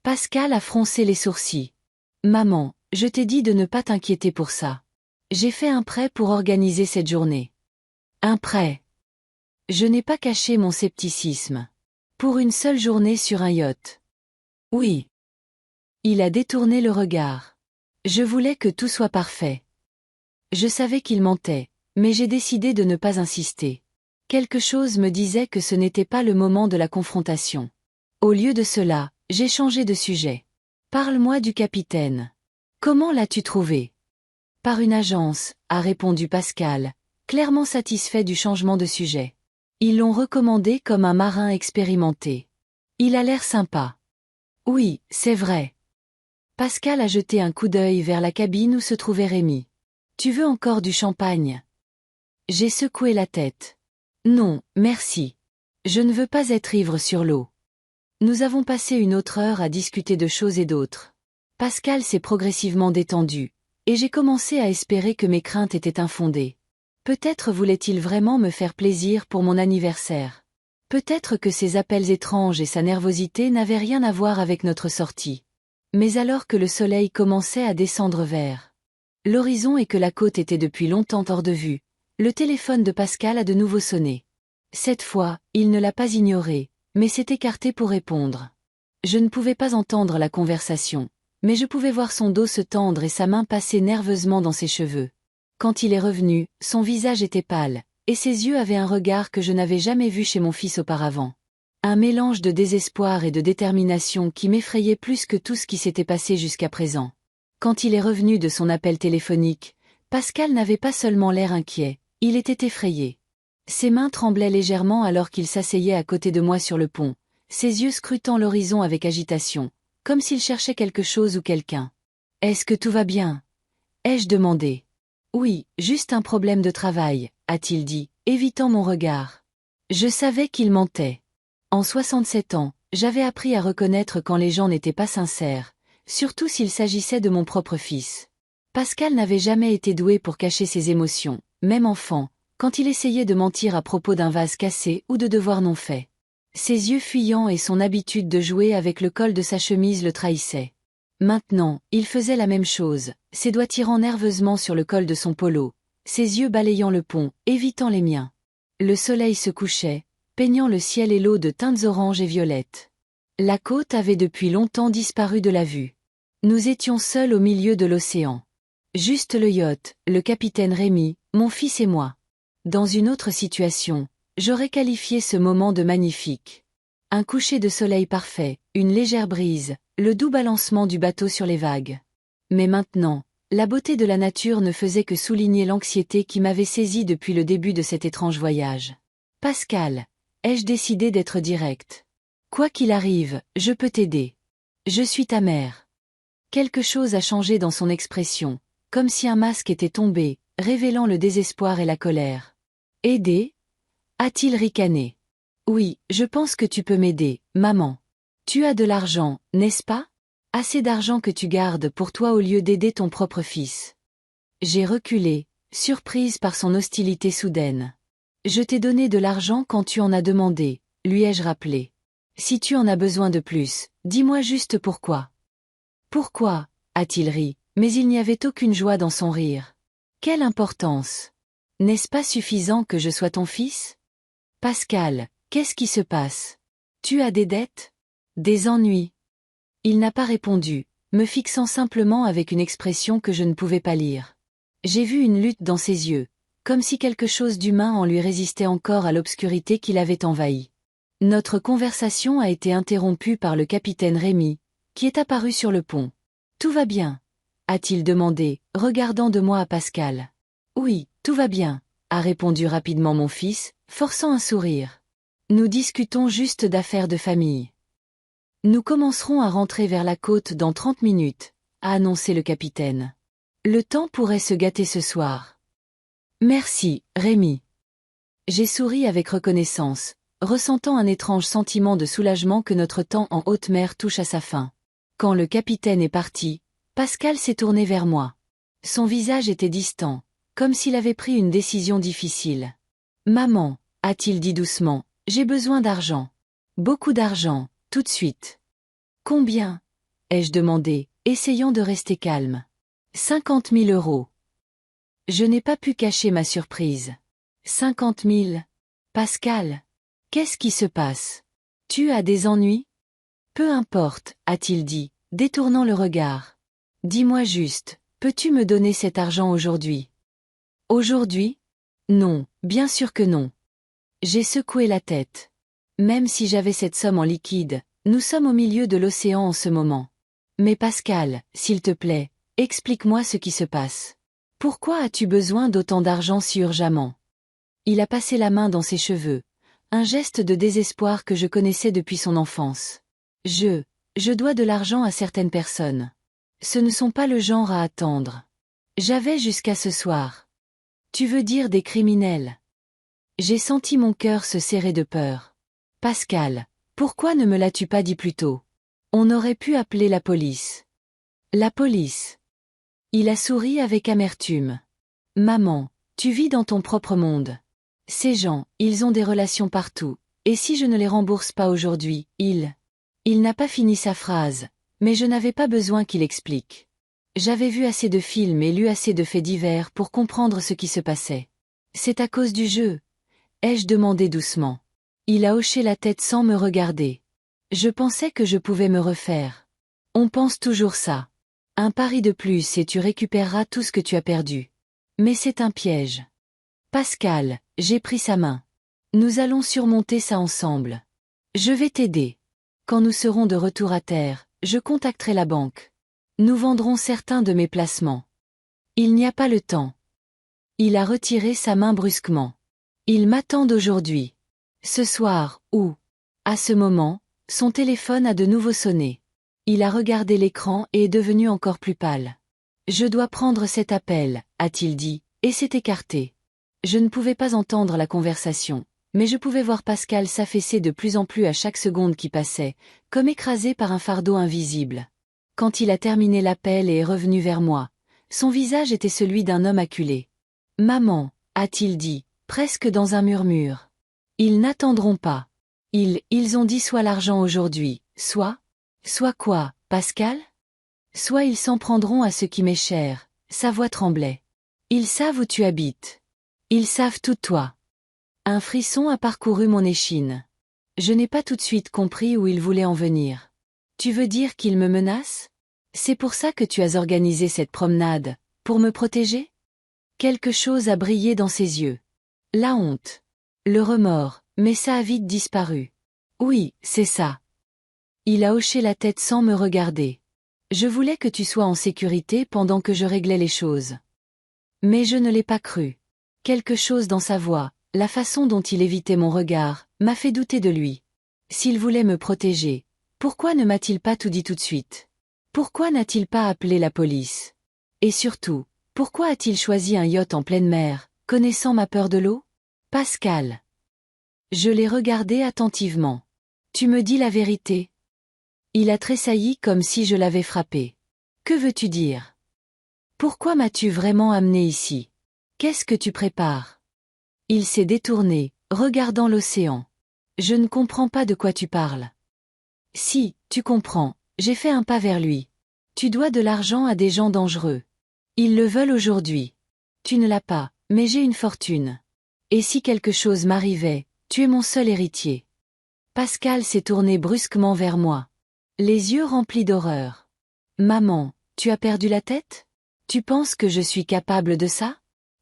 Pascal a froncé les sourcils. « Maman, je t'ai dit de ne pas t'inquiéter pour ça. J'ai fait un prêt pour organiser cette journée. » Un prêt. Je n'ai pas caché mon scepticisme. Pour une seule journée sur un yacht. Oui. Il a détourné le regard. Je voulais que tout soit parfait. Je savais qu'il mentait, mais j'ai décidé de ne pas insister. Quelque chose me disait que ce n'était pas le moment de la confrontation. Au lieu de cela, j'ai changé de sujet. Parle-moi du capitaine. Comment l'as-tu trouvé? Par une agence, a répondu Pascal, clairement satisfait du changement de sujet. Ils l'ont recommandé comme un marin expérimenté. Il a l'air sympa. Oui, c'est vrai. Pascal a jeté un coup d'œil vers la cabine où se trouvait Rémi. Tu veux encore du champagne? J'ai secoué la tête. Non, merci. Je ne veux pas être ivre sur l'eau. Nous avons passé une autre heure à discuter de choses et d'autres. Pascal s'est progressivement détendu, et j'ai commencé à espérer que mes craintes étaient infondées. Peut-être voulait-il vraiment me faire plaisir pour mon anniversaire. Peut-être que ses appels étranges et sa nervosité n'avaient rien à voir avec notre sortie. Mais alors que le soleil commençait à descendre vers l'horizon et que la côte était depuis longtemps hors de vue, le téléphone de Pascal a de nouveau sonné. Cette fois, il ne l'a pas ignoré, mais s'est écarté pour répondre. Je ne pouvais pas entendre la conversation, mais je pouvais voir son dos se tendre et sa main passer nerveusement dans ses cheveux. Quand il est revenu, son visage était pâle, et ses yeux avaient un regard que je n'avais jamais vu chez mon fils auparavant. Un mélange de désespoir et de détermination qui m'effrayait plus que tout ce qui s'était passé jusqu'à présent. Quand il est revenu de son appel téléphonique, Pascal n'avait pas seulement l'air inquiet, il était effrayé. Ses mains tremblaient légèrement alors qu'il s'asseyait à côté de moi sur le pont, ses yeux scrutant l'horizon avec agitation, comme s'il cherchait quelque chose ou quelqu'un. « Est-ce que tout va bien ?» ai-je demandé. « Oui, juste un problème de travail », a-t-il dit, évitant mon regard. Je savais qu'il mentait. En 67 ans, j'avais appris à reconnaître quand les gens n'étaient pas sincères, surtout s'il s'agissait de mon propre fils. Pascal n'avait jamais été doué pour cacher ses émotions, même enfant, quand il essayait de mentir à propos d'un vase cassé ou de devoirs non faits. Ses yeux fuyants et son habitude de jouer avec le col de sa chemise le trahissaient. Maintenant, il faisait la même chose, ses doigts tirant nerveusement sur le col de son polo, ses yeux balayant le pont, évitant les miens. Le soleil se couchait, peignant le ciel et l'eau de teintes oranges et violettes. La côte avait depuis longtemps disparu de la vue. Nous étions seuls au milieu de l'océan. Juste le yacht, le capitaine Rémy, mon fils et moi. Dans une autre situation, j'aurais qualifié ce moment de magnifique. Un coucher de soleil parfait, une légère brise, le doux balancement du bateau sur les vagues. Mais maintenant, la beauté de la nature ne faisait que souligner l'anxiété qui m'avait saisie depuis le début de cet étrange voyage. « Pascal, ai-je décidé d'être direct? Quoi qu'il arrive, je peux t'aider. Je suis ta mère. » Quelque chose a changé dans son expression, comme si un masque était tombé, révélant le désespoir et la colère. « Aider » a-t-il ricané. « Oui, je pense que tu peux m'aider, maman. Tu as de l'argent, n'est-ce pas? Assez d'argent que tu gardes pour toi au lieu d'aider ton propre fils. » J'ai reculé, surprise par son hostilité soudaine. « Je t'ai donné de l'argent quand tu en as demandé, lui ai-je rappelé. Si tu en as besoin de plus, dis-moi juste pourquoi. » Pourquoi, a-t-il ri, mais il n'y avait aucune joie dans son rire. Quelle importance? N'est-ce pas suffisant que je sois ton fils? Pascal, qu'est-ce qui se passe? Tu as des dettes? Des ennuis? Il n'a pas répondu, me fixant simplement avec une expression que je ne pouvais pas lire. J'ai vu une lutte dans ses yeux, comme si quelque chose d'humain en lui résistait encore à l'obscurité qui l'avait envahi. Notre conversation a été interrompue par le capitaine Rémy, qui est apparu sur le pont. « Tout va bien? » a-t-il demandé, regardant de moi à Pascal. « Oui, tout va bien, » a répondu rapidement mon fils, forçant un sourire. « Nous discutons juste d'affaires de famille. »« Nous commencerons à rentrer vers la côte dans 30 minutes, » a annoncé le capitaine. « Le temps pourrait se gâter ce soir. »« Merci, Rémy. » J'ai souri avec reconnaissance, ressentant un étrange sentiment de soulagement que notre temps en haute mer touche à sa fin. Quand le capitaine est parti, Pascal s'est tourné vers moi. Son visage était distant, comme s'il avait pris une décision difficile. « Maman, » a-t-il dit doucement, « j'ai besoin d'argent. Beaucoup d'argent, tout de suite. »« Combien ?» ai-je demandé, essayant de rester calme. « 50 000 euros. » Je n'ai pas pu cacher ma surprise. 50 000. Pascal, qu'est-ce qui se passe? Tu as des ennuis? Peu importe, a-t-il dit, détournant le regard. Dis-moi juste, peux-tu me donner cet argent aujourd'hui? Aujourd'hui? Non, bien sûr que non. J'ai secoué la tête. Même si j'avais cette somme en liquide, nous sommes au milieu de l'océan en ce moment. Mais Pascal, s'il te plaît, explique-moi ce qui se passe. Pourquoi as-tu besoin d'autant d'argent si urgemment? Il a passé la main dans ses cheveux, un geste de désespoir que je connaissais depuis son enfance. Je dois de l'argent à certaines personnes. Ce ne sont pas le genre à attendre. J'avais jusqu'à ce soir. Tu veux dire des criminels? J'ai senti mon cœur se serrer de peur. Pascal, pourquoi ne me l'as-tu pas dit plus tôt? On aurait pu appeler la police. La police. Il a souri avec amertume. Maman, tu vis dans ton propre monde. Ces gens, ils ont des relations partout, et si je ne les rembourse pas aujourd'hui, Il n'a pas fini sa phrase, mais je n'avais pas besoin qu'il explique. J'avais vu assez de films et lu assez de faits divers pour comprendre ce qui se passait. C'est à cause du jeu? Ai-je demandé doucement. Il a hoché la tête sans me regarder. Je pensais que je pouvais me refaire. On pense toujours ça. Un pari de plus et tu récupéreras tout ce que tu as perdu. Mais c'est un piège. Pascal, j'ai pris sa main. Nous allons surmonter ça ensemble. Je vais t'aider. Quand nous serons de retour à terre, je contacterai la banque. Nous vendrons certains de mes placements. Il n'y a pas le temps. Il a retiré sa main brusquement. Ils m'attendent aujourd'hui. Ce soir, ou... À ce moment, son téléphone a de nouveau sonné. Il a regardé l'écran et est devenu encore plus pâle. Je dois prendre cet appel, a-t-il dit, et s'est écarté. Je ne pouvais pas entendre la conversation, mais je pouvais voir Pascal s'affaisser de plus en plus à chaque seconde qui passait, comme écrasé par un fardeau invisible. Quand il a terminé l'appel et est revenu vers moi, son visage était celui d'un homme acculé. « Maman » a-t-il dit, presque dans un murmure. Ils n'attendront pas. Ils ont dit soit l'argent aujourd'hui, soit quoi, Pascal? Soit ils s'en prendront à ce qui m'est cher, sa voix tremblait. Ils savent où tu habites. Ils savent tout de toi. Un frisson a parcouru mon échine. Je n'ai pas tout de suite compris où ils voulaient en venir. Tu veux dire qu'ils me menacent? C'est pour ça que tu as organisé cette promenade, pour me protéger? Quelque chose a brillé dans ses yeux. La honte. Le remords, mais ça a vite disparu. Oui, c'est ça. Il a hoché la tête sans me regarder. Je voulais que tu sois en sécurité pendant que je réglais les choses. Mais je ne l'ai pas cru. Quelque chose dans sa voix, la façon dont il évitait mon regard, m'a fait douter de lui. S'il voulait me protéger, pourquoi ne m'a-t-il pas tout dit tout de suite? Pourquoi n'a-t-il pas appelé la police? Et surtout, pourquoi a-t-il choisi un yacht en pleine mer, connaissant ma peur de l'eau? Pascal. Je l'ai regardé attentivement. Tu me dis la vérité? Il a tressailli comme si je l'avais frappé. Que veux-tu dire? Pourquoi m'as-tu vraiment amené ici? Qu'est-ce que tu prépares? Il s'est détourné, regardant l'océan. Je ne comprends pas de quoi tu parles. Si, tu comprends, j'ai fait un pas vers lui. Tu dois de l'argent à des gens dangereux. Ils le veulent aujourd'hui. Tu ne l'as pas, mais j'ai une fortune. Et si quelque chose m'arrivait, tu es mon seul héritier. Pascal s'est tourné brusquement vers moi. Les yeux remplis d'horreur. Maman, tu as perdu la tête? Tu penses que je suis capable de ça?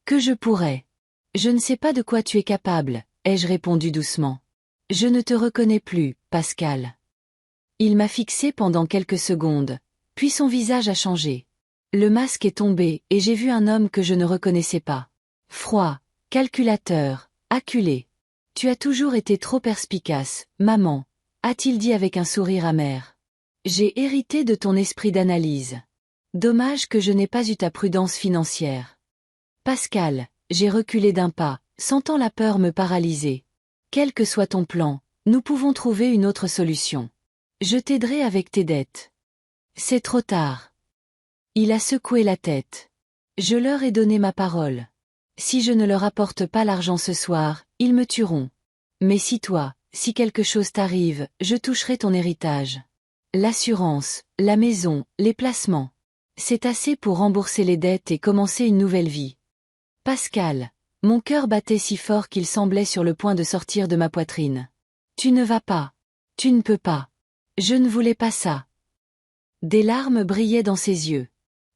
Que je pourrais? Je ne sais pas de quoi tu es capable, ai-je répondu doucement. Je ne te reconnais plus, Pascal. Il m'a fixé pendant quelques secondes, puis son visage a changé. Le masque est tombé et j'ai vu un homme que je ne reconnaissais pas. Froid, calculateur, acculé. Tu as toujours été trop perspicace, maman, a-t-il dit avec un sourire amer. J'ai hérité de ton esprit d'analyse. Dommage que je n'ai pas eu ta prudence financière. Pascal, j'ai reculé d'un pas, sentant la peur me paralyser. Quel que soit ton plan, nous pouvons trouver une autre solution. Je t'aiderai avec tes dettes. C'est trop tard. Il a secoué la tête. Je leur ai donné ma parole. Si je ne leur apporte pas l'argent ce soir, ils me tueront. Mais si quelque chose t'arrive, je toucherai ton héritage. L'assurance, la maison, les placements. C'est assez pour rembourser les dettes et commencer une nouvelle vie. Pascal, mon cœur battait si fort qu'il semblait sur le point de sortir de ma poitrine. Tu ne vas pas. Tu ne peux pas. Je ne voulais pas ça. Des larmes brillaient dans ses yeux.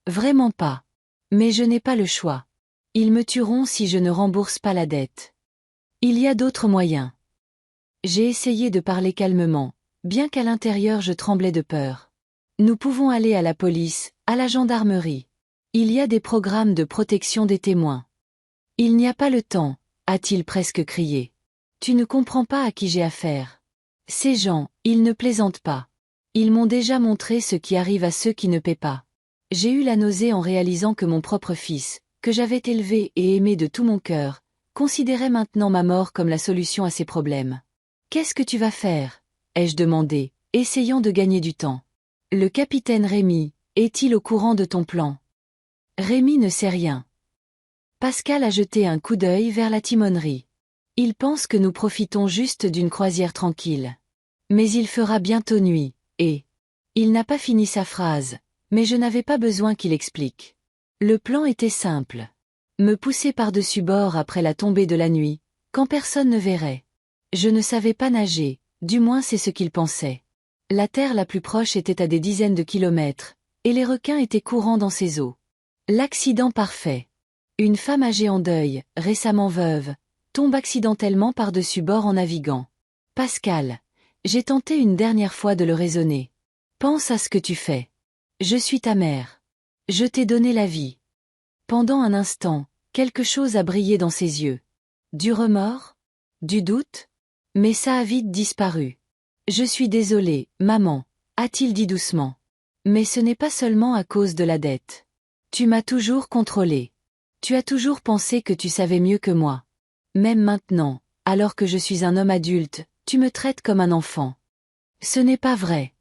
Vraiment pas. Mais je n'ai pas le choix. Ils me tueront si je ne rembourse pas la dette. Il y a d'autres moyens. J'ai essayé de parler calmement, bien qu'à l'intérieur je tremblais de peur. Nous pouvons aller à la police, à la gendarmerie. Il y a des programmes de protection des témoins. Il n'y a pas le temps, a-t-il presque crié. Tu ne comprends pas à qui j'ai affaire. Ces gens, ils ne plaisantent pas. Ils m'ont déjà montré ce qui arrive à ceux qui ne paient pas. J'ai eu la nausée en réalisant que mon propre fils, que j'avais élevé et aimé de tout mon cœur, considérait maintenant ma mort comme la solution à ses problèmes. Qu'est-ce que tu vas faire? Ai-je demandé, essayant de gagner du temps. Le capitaine Rémy, est-il au courant de ton plan? Rémy ne sait rien. Pascal a jeté un coup d'œil vers la timonerie. Il pense que nous profitons juste d'une croisière tranquille. Mais il fera bientôt nuit, et... Il n'a pas fini sa phrase, mais je n'avais pas besoin qu'il explique. Le plan était simple. Me pousser par-dessus bord après la tombée de la nuit, quand personne ne verrait. Je ne savais pas nager, du moins c'est ce qu'il pensait. La terre la plus proche était à des dizaines de kilomètres, et les requins étaient courants dans ses eaux. L'accident parfait. Une femme âgée en deuil, récemment veuve, tombe accidentellement par-dessus bord en naviguant. Pascal, j'ai tenté une dernière fois de le raisonner. Pense à ce que tu fais. Je suis ta mère. Je t'ai donné la vie. Pendant un instant, quelque chose a brillé dans ses yeux. Du remords? Du doute? Mais ça a vite disparu. Je suis désolé, maman, a-t-il dit doucement. Mais ce n'est pas seulement à cause de la dette. Tu m'as toujours contrôlé. Tu as toujours pensé que tu savais mieux que moi. Même maintenant, alors que je suis un homme adulte, tu me traites comme un enfant. Ce n'est pas vrai.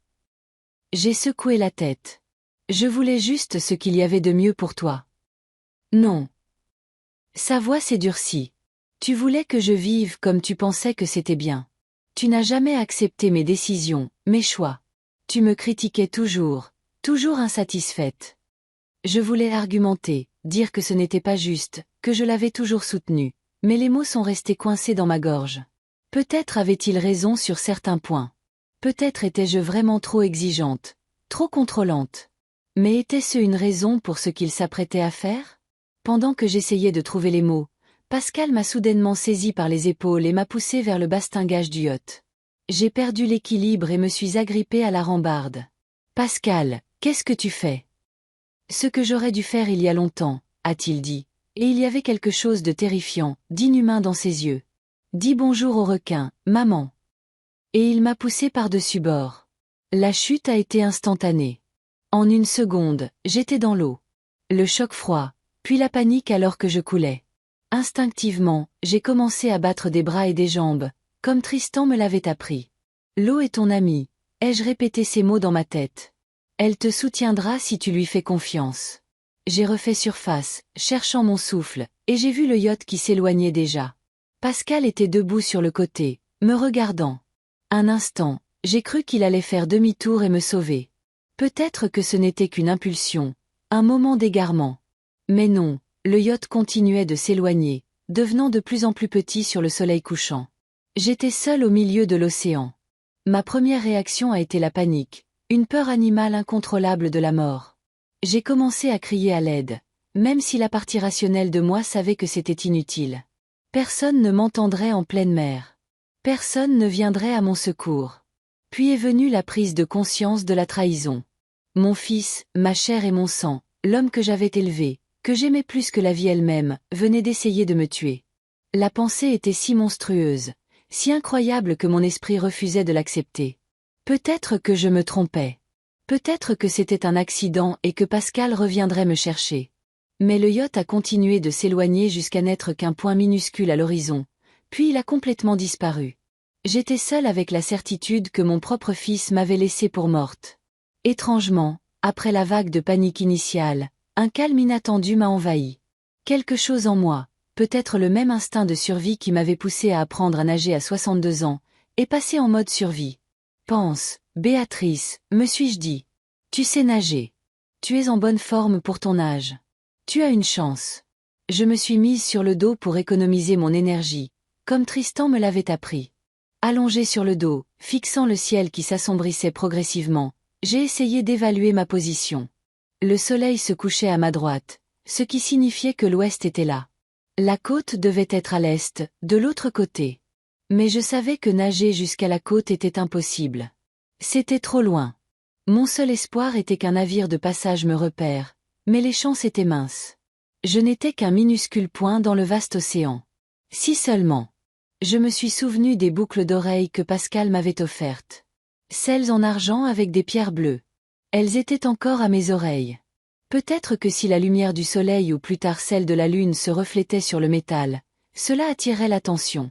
J'ai secoué la tête. Je voulais juste ce qu'il y avait de mieux pour toi. Non. Sa voix s'est durcie. Tu voulais que je vive comme tu pensais que c'était bien. Tu n'as jamais accepté mes décisions, mes choix. Tu me critiquais toujours, toujours insatisfaite. Je voulais argumenter, dire que ce n'était pas juste, que je l'avais toujours soutenu, mais les mots sont restés coincés dans ma gorge. Peut-être avait-il raison sur certains points. Peut-être étais-je vraiment trop exigeante, trop contrôlante. Mais était-ce une raison pour ce qu'il s'apprêtait à faire? Pendant que j'essayais de trouver les mots, Pascal m'a soudainement saisi par les épaules et m'a poussé vers le bastingage du yacht. J'ai perdu l'équilibre et me suis agrippée à la rambarde. Pascal, qu'est-ce que tu fais? Ce que j'aurais dû faire il y a longtemps, a-t-il dit, et il y avait quelque chose de terrifiant, d'inhumain dans ses yeux. Dis bonjour au requin, maman. Et il m'a poussé par-dessus bord. La chute a été instantanée. En une seconde, j'étais dans l'eau. Le choc froid, puis la panique alors que je coulais. Instinctivement, j'ai commencé à battre des bras et des jambes, comme Tristan me l'avait appris. L'eau est ton amie, ai-je répété ces mots dans ma tête. Elle te soutiendra si tu lui fais confiance. J'ai refait surface, cherchant mon souffle, et j'ai vu le yacht qui s'éloignait déjà. Pascal était debout sur le côté, me regardant. Un instant, j'ai cru qu'il allait faire demi-tour et me sauver. Peut-être que ce n'était qu'une impulsion, un moment d'égarement. Mais non, le yacht continuait de s'éloigner, devenant de plus en plus petit sur le soleil couchant. J'étais seule au milieu de l'océan. Ma première réaction a été la panique, une peur animale incontrôlable de la mort. J'ai commencé à crier à l'aide, même si la partie rationnelle de moi savait que c'était inutile. Personne ne m'entendrait en pleine mer. Personne ne viendrait à mon secours. Puis est venue la prise de conscience de la trahison. Mon fils, ma chair et mon sang, l'homme que j'avais élevé, que j'aimais plus que la vie elle-même, venait d'essayer de me tuer. La pensée était si monstrueuse, si incroyable que mon esprit refusait de l'accepter. Peut-être que je me trompais. Peut-être que c'était un accident et que Pascal reviendrait me chercher. Mais le yacht a continué de s'éloigner jusqu'à n'être qu'un point minuscule à l'horizon, puis il a complètement disparu. J'étais seule avec la certitude que mon propre fils m'avait laissée pour morte. Étrangement, après la vague de panique initiale, un calme inattendu m'a envahi. Quelque chose en moi, peut-être le même instinct de survie qui m'avait poussé à apprendre à nager à 62 ans, est passé en mode survie. Pense, Béatrice, me suis-je dit. Tu sais nager. Tu es en bonne forme pour ton âge. Tu as une chance. Je me suis mise sur le dos pour économiser mon énergie, comme Tristan me l'avait appris. Allongée sur le dos, fixant le ciel qui s'assombrissait progressivement, j'ai essayé d'évaluer ma position. Le soleil se couchait à ma droite, ce qui signifiait que l'ouest était là. La côte devait être à l'est, de l'autre côté. Mais je savais que nager jusqu'à la côte était impossible. C'était trop loin. Mon seul espoir était qu'un navire de passage me repère, mais les chances étaient minces. Je n'étais qu'un minuscule point dans le vaste océan. Si seulement. Je me suis souvenu des boucles d'oreilles que Pascal m'avait offertes. Celles en argent avec des pierres bleues. Elles étaient encore à mes oreilles. Peut-être que si la lumière du soleil ou plus tard celle de la lune se reflétait sur le métal, cela attirait l'attention.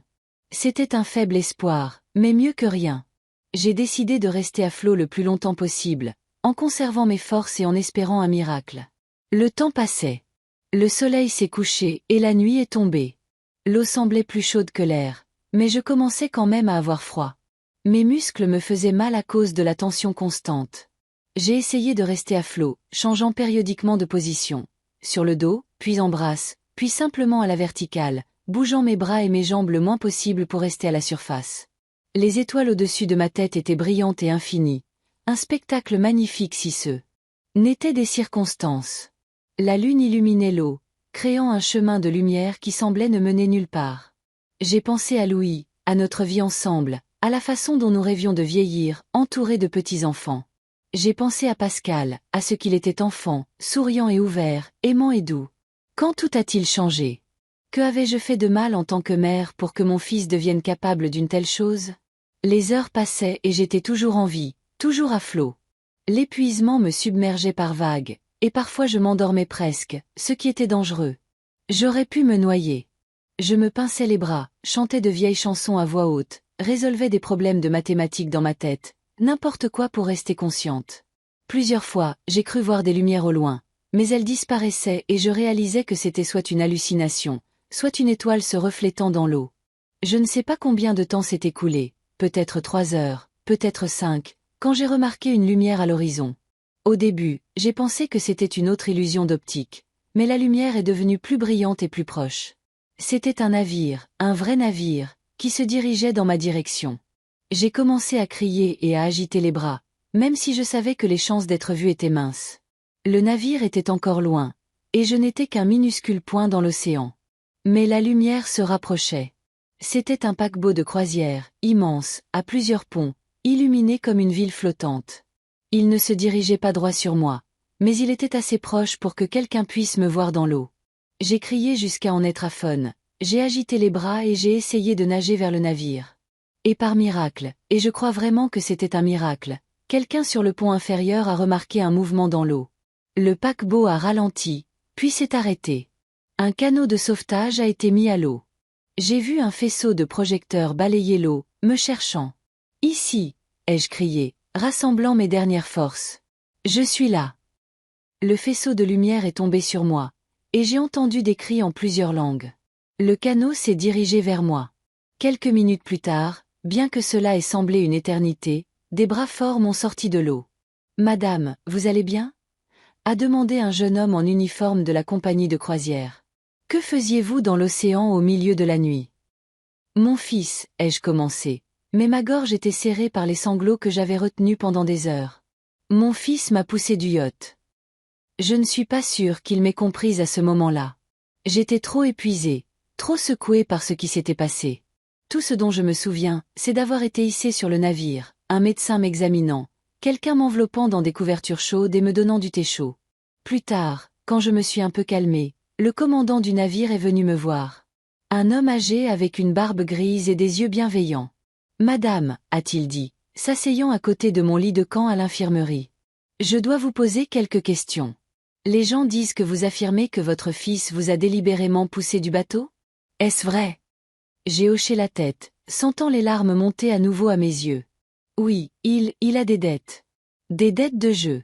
C'était un faible espoir, mais mieux que rien. J'ai décidé de rester à flot le plus longtemps possible, en conservant mes forces et en espérant un miracle. Le temps passait. Le soleil s'est couché et la nuit est tombée. L'eau semblait plus chaude que l'air, mais je commençais quand même à avoir froid. Mes muscles me faisaient mal à cause de la tension constante. J'ai essayé de rester à flot, changeant périodiquement de position. Sur le dos, puis en brasse, puis simplement à la verticale, bougeant mes bras et mes jambes le moins possible pour rester à la surface. Les étoiles au-dessus de ma tête étaient brillantes et infinies. Un spectacle magnifique si ce n'était des circonstances. La lune illuminait l'eau, créant un chemin de lumière qui semblait ne mener nulle part. J'ai pensé à Louis, à notre vie ensemble, à la façon dont nous rêvions de vieillir, entourés de petits-enfants. J'ai pensé à Pascal, à ce qu'il était enfant, souriant et ouvert, aimant et doux. Quand tout a-t-il changé? Que avais-je fait de mal en tant que mère pour que mon fils devienne capable d'une telle chose? Les heures passaient et j'étais toujours en vie, toujours à flot. L'épuisement me submergeait par vagues, et parfois je m'endormais presque, ce qui était dangereux. J'aurais pu me noyer. Je me pinçais les bras, chantais de vieilles chansons à voix haute, résolvais des problèmes de mathématiques dans ma tête, n'importe quoi pour rester consciente. Plusieurs fois, j'ai cru voir des lumières au loin, mais elles disparaissaient et je réalisais que c'était soit une hallucination, soit une étoile se reflétant dans l'eau. Je ne sais pas combien de temps s'est écoulé, peut-être 3 heures, peut-être 5, quand j'ai remarqué une lumière à l'horizon. Au début, j'ai pensé que c'était une autre illusion d'optique, mais la lumière est devenue plus brillante et plus proche. C'était un navire, un vrai navire, qui se dirigeait dans ma direction. J'ai commencé à crier et à agiter les bras, même si je savais que les chances d'être vu étaient minces. Le navire était encore loin, et je n'étais qu'un minuscule point dans l'océan. Mais la lumière se rapprochait. C'était un paquebot de croisière, immense, à plusieurs ponts, illuminé comme une ville flottante. Il ne se dirigeait pas droit sur moi, mais il était assez proche pour que quelqu'un puisse me voir dans l'eau. J'ai crié jusqu'à en être aphone, j'ai agité les bras et j'ai essayé de nager vers le navire. Et par miracle, et je crois vraiment que c'était un miracle, quelqu'un sur le pont inférieur a remarqué un mouvement dans l'eau. Le paquebot a ralenti, puis s'est arrêté. Un canot de sauvetage a été mis à l'eau. J'ai vu un faisceau de projecteurs balayer l'eau, me cherchant. « Ici !» ai-je crié, rassemblant mes dernières forces. « Je suis là !» Le faisceau de lumière est tombé sur moi, et j'ai entendu des cris en plusieurs langues. Le canot s'est dirigé vers moi. Quelques minutes plus tard, bien que cela ait semblé une éternité, des bras forts m'ont sorti de l'eau. « Madame, vous allez bien ?» a demandé un jeune homme en uniforme de la compagnie de croisière. « Que faisiez-vous dans l'océan au milieu de la nuit ?»« Mon fils, ai-je commencé, mais ma gorge était serrée par les sanglots que j'avais retenus pendant des heures. Mon fils m'a poussé du yacht. Je ne suis pas sûre qu'il m'ait comprise à ce moment-là. J'étais trop épuisée, trop secouée par ce qui s'était passé. Tout ce dont je me souviens, c'est d'avoir été hissée sur le navire, un médecin m'examinant, quelqu'un m'enveloppant dans des couvertures chaudes et me donnant du thé chaud. Plus tard, quand je me suis un peu calmée, le commandant du navire est venu me voir. Un homme âgé avec une barbe grise et des yeux bienveillants. « Madame, a-t-il dit, s'asseyant à côté de mon lit de camp à l'infirmerie. Je dois vous poser quelques questions. Les gens disent que vous affirmez que votre fils vous a délibérément poussé du bateau? Est-ce vrai? » J'ai hoché la tête, sentant les larmes monter à nouveau à mes yeux. Oui, il a des dettes. Des dettes de jeu.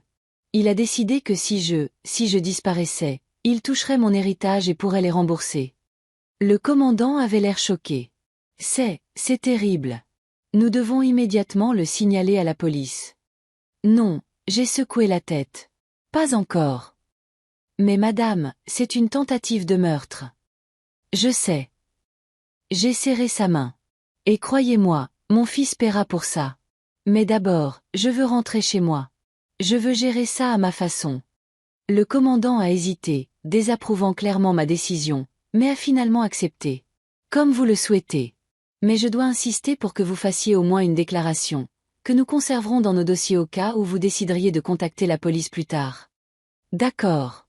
Il a décidé que si je disparaissais, il toucherait mon héritage et pourrait les rembourser. Le commandant avait l'air choqué. C'est terrible. Nous devons immédiatement le signaler à la police. Non, j'ai secoué la tête. Pas encore. Mais madame, c'est une tentative de meurtre. Je sais. J'ai serré sa main. Et croyez-moi, mon fils paiera pour ça. Mais d'abord, je veux rentrer chez moi. Je veux gérer ça à ma façon. Le commandant a hésité, désapprouvant clairement ma décision, mais a finalement accepté. Comme vous le souhaitez. Mais je dois insister pour que vous fassiez au moins une déclaration, que nous conserverons dans nos dossiers au cas où vous décideriez de contacter la police plus tard. D'accord.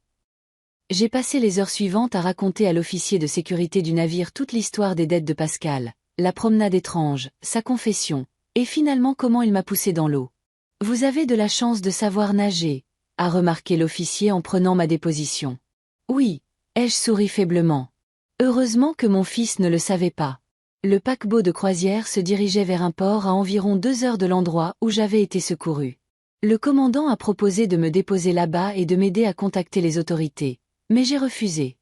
J'ai passé les heures suivantes à raconter à l'officier de sécurité du navire toute l'histoire des dettes de Pascal, la promenade étrange, sa confession, et finalement comment il m'a poussé dans l'eau. « Vous avez de la chance de savoir nager », a remarqué l'officier en prenant ma déposition. « Oui », ai-je souri faiblement. Heureusement que mon fils ne le savait pas. Le paquebot de croisière se dirigeait vers un port à environ 2 heures de l'endroit où j'avais été secouru. Le commandant a proposé de me déposer là-bas et de m'aider à contacter les autorités, mais j'ai refusé.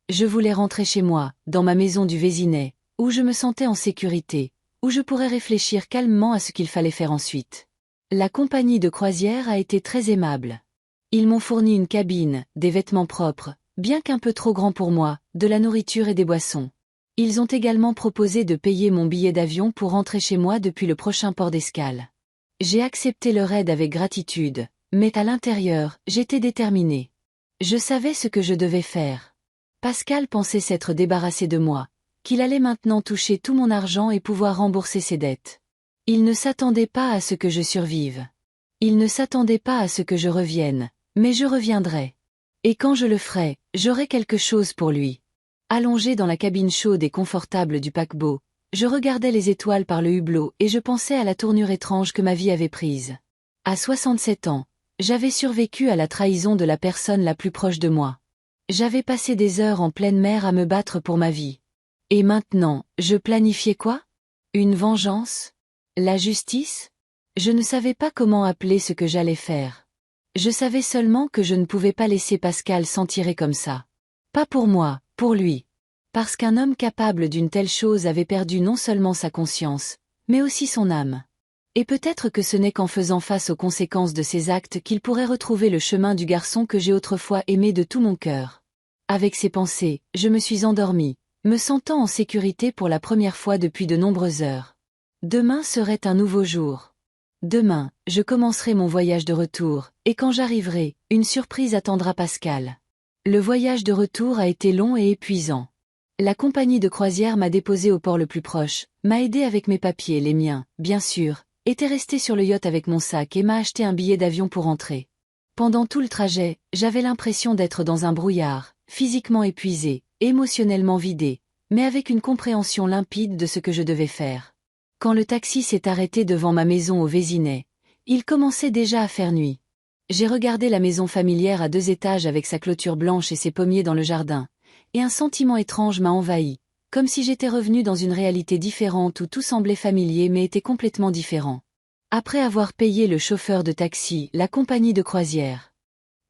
Je voulais rentrer chez moi, dans ma maison du Vésinet, où je me sentais en sécurité, où je pourrais réfléchir calmement à ce qu'il fallait faire ensuite. La compagnie de croisière a été très aimable. Ils m'ont fourni une cabine, des vêtements propres, bien qu'un peu trop grands pour moi, de la nourriture et des boissons. Ils ont également proposé de payer mon billet d'avion pour rentrer chez moi depuis le prochain port d'escale. J'ai accepté leur aide avec gratitude, mais à l'intérieur, j'étais déterminée. Je savais ce que je devais faire. Pascal pensait s'être débarrassé de moi, qu'il allait maintenant toucher tout mon argent et pouvoir rembourser ses dettes. Il ne s'attendait pas à ce que je survive. Il ne s'attendait pas à ce que je revienne, mais je reviendrai. Et quand je le ferai, j'aurai quelque chose pour lui. Allongé dans la cabine chaude et confortable du paquebot, je regardais les étoiles par le hublot et je pensais à la tournure étrange que ma vie avait prise. À 67 ans, j'avais survécu à la trahison de la personne la plus proche de moi. J'avais passé des heures en pleine mer à me battre pour ma vie. Et maintenant, je planifiais quoi? Une vengeance? La justice? Je ne savais pas comment appeler ce que j'allais faire. Je savais seulement que je ne pouvais pas laisser Pascal s'en tirer comme ça. Pas pour moi, pour lui. Parce qu'un homme capable d'une telle chose avait perdu non seulement sa conscience, mais aussi son âme. Et peut-être que ce n'est qu'en faisant face aux conséquences de ses actes qu'il pourrait retrouver le chemin du garçon que j'ai autrefois aimé de tout mon cœur. Avec ces pensées, je me suis endormie, me sentant en sécurité pour la première fois depuis de nombreuses heures. Demain serait un nouveau jour. Demain, je commencerai mon voyage de retour, et quand j'arriverai, une surprise attendra Pascal. Le voyage de retour a été long et épuisant. La compagnie de croisière m'a déposé au port le plus proche, m'a aidé avec mes papiers, les miens, bien sûr, était resté sur le yacht avec mon sac et m'a acheté un billet d'avion pour rentrer. Pendant tout le trajet, j'avais l'impression d'être dans un brouillard, physiquement épuisé, émotionnellement vidé, mais avec une compréhension limpide de ce que je devais faire. Quand le taxi s'est arrêté devant ma maison au Vésinet, il commençait déjà à faire nuit. J'ai regardé la maison familière à 2 étages avec sa clôture blanche et ses pommiers dans le jardin, et un sentiment étrange m'a envahi, comme si j'étais revenu dans une réalité différente où tout semblait familier mais était complètement différent. Après avoir payé le chauffeur de taxi, la compagnie de croisière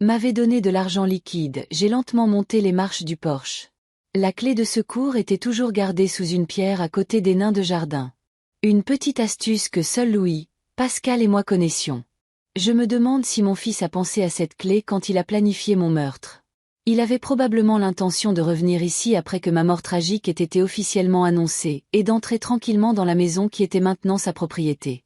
m'avait donné de l'argent liquide, j'ai lentement monté les marches du Porsche. La clé de secours était toujours gardée sous une pierre à côté des nains de jardin. Une petite astuce que seul Louis, Pascal et moi connaissions. Je me demande si mon fils a pensé à cette clé quand il a planifié mon meurtre. Il avait probablement l'intention de revenir ici après que ma mort tragique ait été officiellement annoncée, et d'entrer tranquillement dans la maison qui était maintenant sa propriété.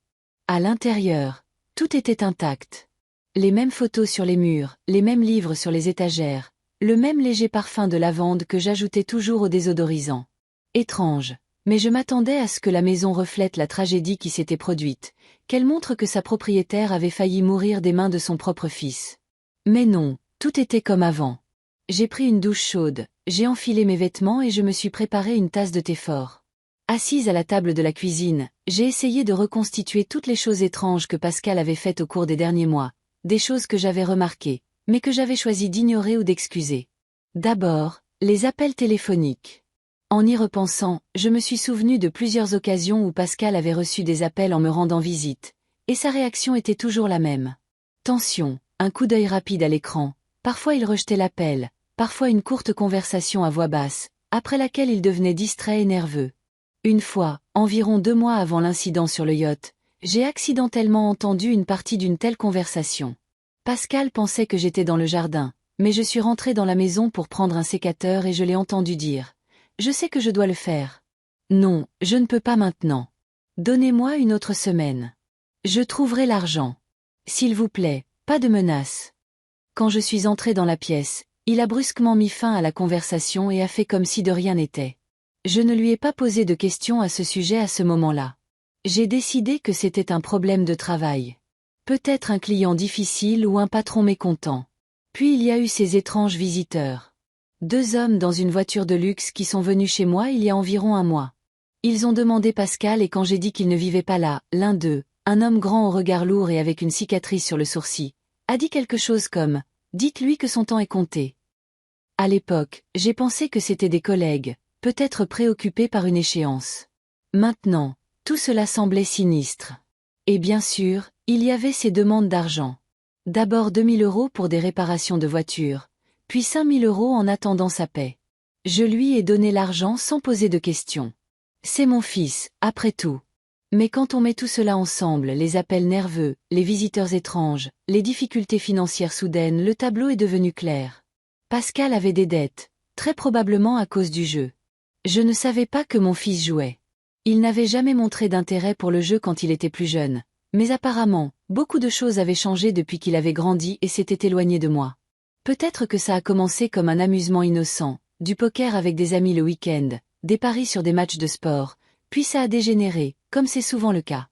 À l'intérieur, tout était intact. Les mêmes photos sur les murs, les mêmes livres sur les étagères, le même léger parfum de lavande que j'ajoutais toujours au désodorisant. Étrange, mais je m'attendais à ce que la maison reflète la tragédie qui s'était produite, qu'elle montre que sa propriétaire avait failli mourir des mains de son propre fils. Mais non, tout était comme avant. J'ai pris une douche chaude, j'ai enfilé mes vêtements et je me suis préparé une tasse de thé fort. Assise à la table de la cuisine, j'ai essayé de reconstituer toutes les choses étranges que Pascal avait faites au cours des derniers mois, des choses que j'avais remarquées, mais que j'avais choisi d'ignorer ou d'excuser. D'abord, les appels téléphoniques. En y repensant, je me suis souvenu de plusieurs occasions où Pascal avait reçu des appels en me rendant visite, et sa réaction était toujours la même. Tension, un coup d'œil rapide à l'écran, parfois il rejetait l'appel, parfois une courte conversation à voix basse, après laquelle il devenait distrait et nerveux. Une fois, environ 2 mois avant l'incident sur le yacht, j'ai accidentellement entendu une partie d'une telle conversation. Pascal pensait que j'étais dans le jardin, mais je suis rentré dans la maison pour prendre un sécateur et je l'ai entendu dire. Je sais que je dois le faire. Non, je ne peux pas maintenant. Donnez-moi une autre semaine. Je trouverai l'argent. S'il vous plaît, pas de menaces. Quand je suis entré dans la pièce, il a brusquement mis fin à la conversation et a fait comme si de rien n'était. Je ne lui ai pas posé de questions à ce sujet à ce moment-là. J'ai décidé que c'était un problème de travail. Peut-être un client difficile ou un patron mécontent. Puis il y a eu ces étranges visiteurs. 2 hommes dans une voiture de luxe qui sont venus chez moi il y a environ 1 mois. Ils ont demandé Pascal et quand j'ai dit qu'il ne vivait pas là, l'un d'eux, un homme grand au regard lourd et avec une cicatrice sur le sourcil, a dit quelque chose comme « Dites-lui que son temps est compté ». À l'époque, j'ai pensé que c'étaient des collègues, peut-être préoccupés par une échéance. Maintenant, tout cela semblait sinistre. Et bien sûr, il y avait ces demandes d'argent. D'abord 2000 € pour des réparations de voiture, puis 5000 € en attendant sa paie. Je lui ai donné l'argent sans poser de questions. C'est mon fils, après tout. Mais quand on met tout cela ensemble, les appels nerveux, les visiteurs étranges, les difficultés financières soudaines, le tableau est devenu clair. Pascal avait des dettes, très probablement à cause du jeu. Je ne savais pas que mon fils jouait. Il n'avait jamais montré d'intérêt pour le jeu quand il était plus jeune, mais apparemment, beaucoup de choses avaient changé depuis qu'il avait grandi et s'était éloigné de moi. Peut-être que ça a commencé comme un amusement innocent, du poker avec des amis le week-end, des paris sur des matchs de sport, puis ça a dégénéré, comme c'est souvent le cas.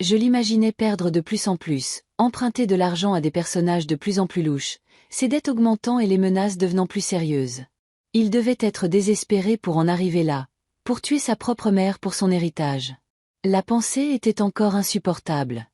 Je l'imaginais perdre de plus en plus, emprunter de l'argent à des personnages de plus en plus louches, ses dettes augmentant et les menaces devenant plus sérieuses. Il devait être désespéré pour en arriver là, pour tuer sa propre mère pour son héritage. La pensée était encore insupportable.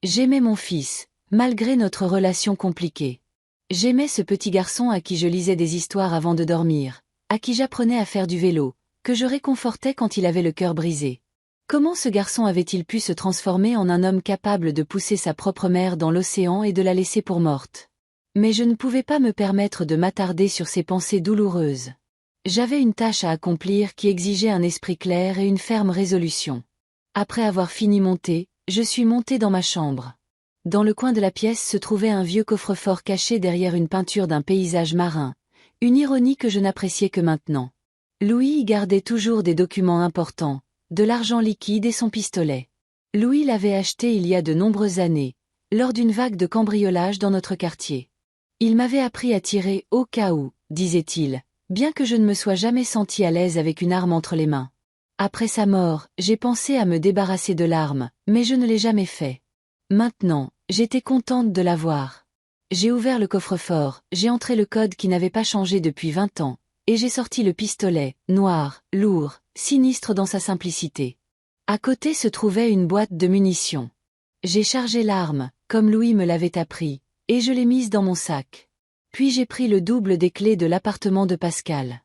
J'aimais mon fils, malgré notre relation compliquée. J'aimais ce petit garçon à qui je lisais des histoires avant de dormir, à qui j'apprenais à faire du vélo, que je réconfortais quand il avait le cœur brisé. Comment ce garçon avait-il pu se transformer en un homme capable de pousser sa propre mère dans l'océan et de la laisser pour morte? Mais je ne pouvais pas me permettre de m'attarder sur ces pensées douloureuses. J'avais une tâche à accomplir qui exigeait un esprit clair et une ferme résolution. Après avoir fini mon thé, je suis montée dans ma chambre. Dans le coin de la pièce se trouvait un vieux coffre-fort caché derrière une peinture d'un paysage marin, une ironie que je n'appréciais que maintenant. Louis y gardait toujours des documents importants, de l'argent liquide et son pistolet. Louis l'avait acheté il y a de nombreuses années, lors d'une vague de cambriolage dans notre quartier. Il m'avait appris à tirer au cas où, disait-il, bien que je ne me sois jamais senti à l'aise avec une arme entre les mains. Après sa mort, j'ai pensé à me débarrasser de l'arme, mais je ne l'ai jamais fait. Maintenant, j'étais contente de l'avoir. J'ai ouvert le coffre-fort, j'ai entré le code qui n'avait pas changé depuis 20 ans, et j'ai sorti le pistolet, noir, lourd, sinistre dans sa simplicité. À côté se trouvait une boîte de munitions. J'ai chargé l'arme, comme Louis me l'avait appris, et je l'ai mise dans mon sac. Puis j'ai pris le double des clés de l'appartement de Pascal.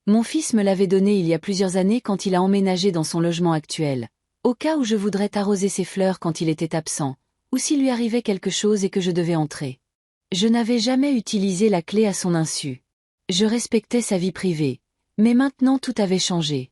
Mon fils me l'avait donné il y a plusieurs années quand il a emménagé dans son logement actuel, au cas où je voudrais arroser ses fleurs quand il était absent, ou s'il lui arrivait quelque chose et que je devais entrer. Je n'avais jamais utilisé la clé à son insu. Je respectais sa vie privée, mais maintenant tout avait changé.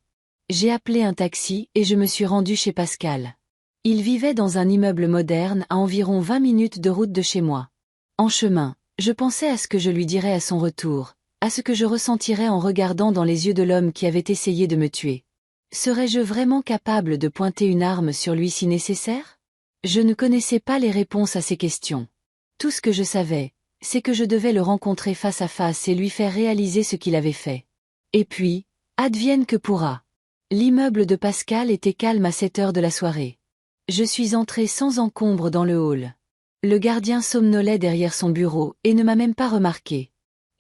J'ai appelé un taxi et je me suis rendue chez Pascal. Il vivait dans un immeuble moderne à environ 20 minutes de route de chez moi. En chemin, je pensais à ce que je lui dirais à son retour, à ce que je ressentirais en regardant dans les yeux de l'homme qui avait essayé de me tuer. Serais-je vraiment capable de pointer une arme sur lui si nécessaire? Je ne connaissais pas les réponses à ces questions. Tout ce que je savais, c'est que je devais le rencontrer face à face et lui faire réaliser ce qu'il avait fait. Et puis, advienne que pourra. L'immeuble de Pascal était calme à 7 heures de la soirée. Je suis entrée sans encombre dans le hall. Le gardien somnolait derrière son bureau et ne m'a même pas remarqué.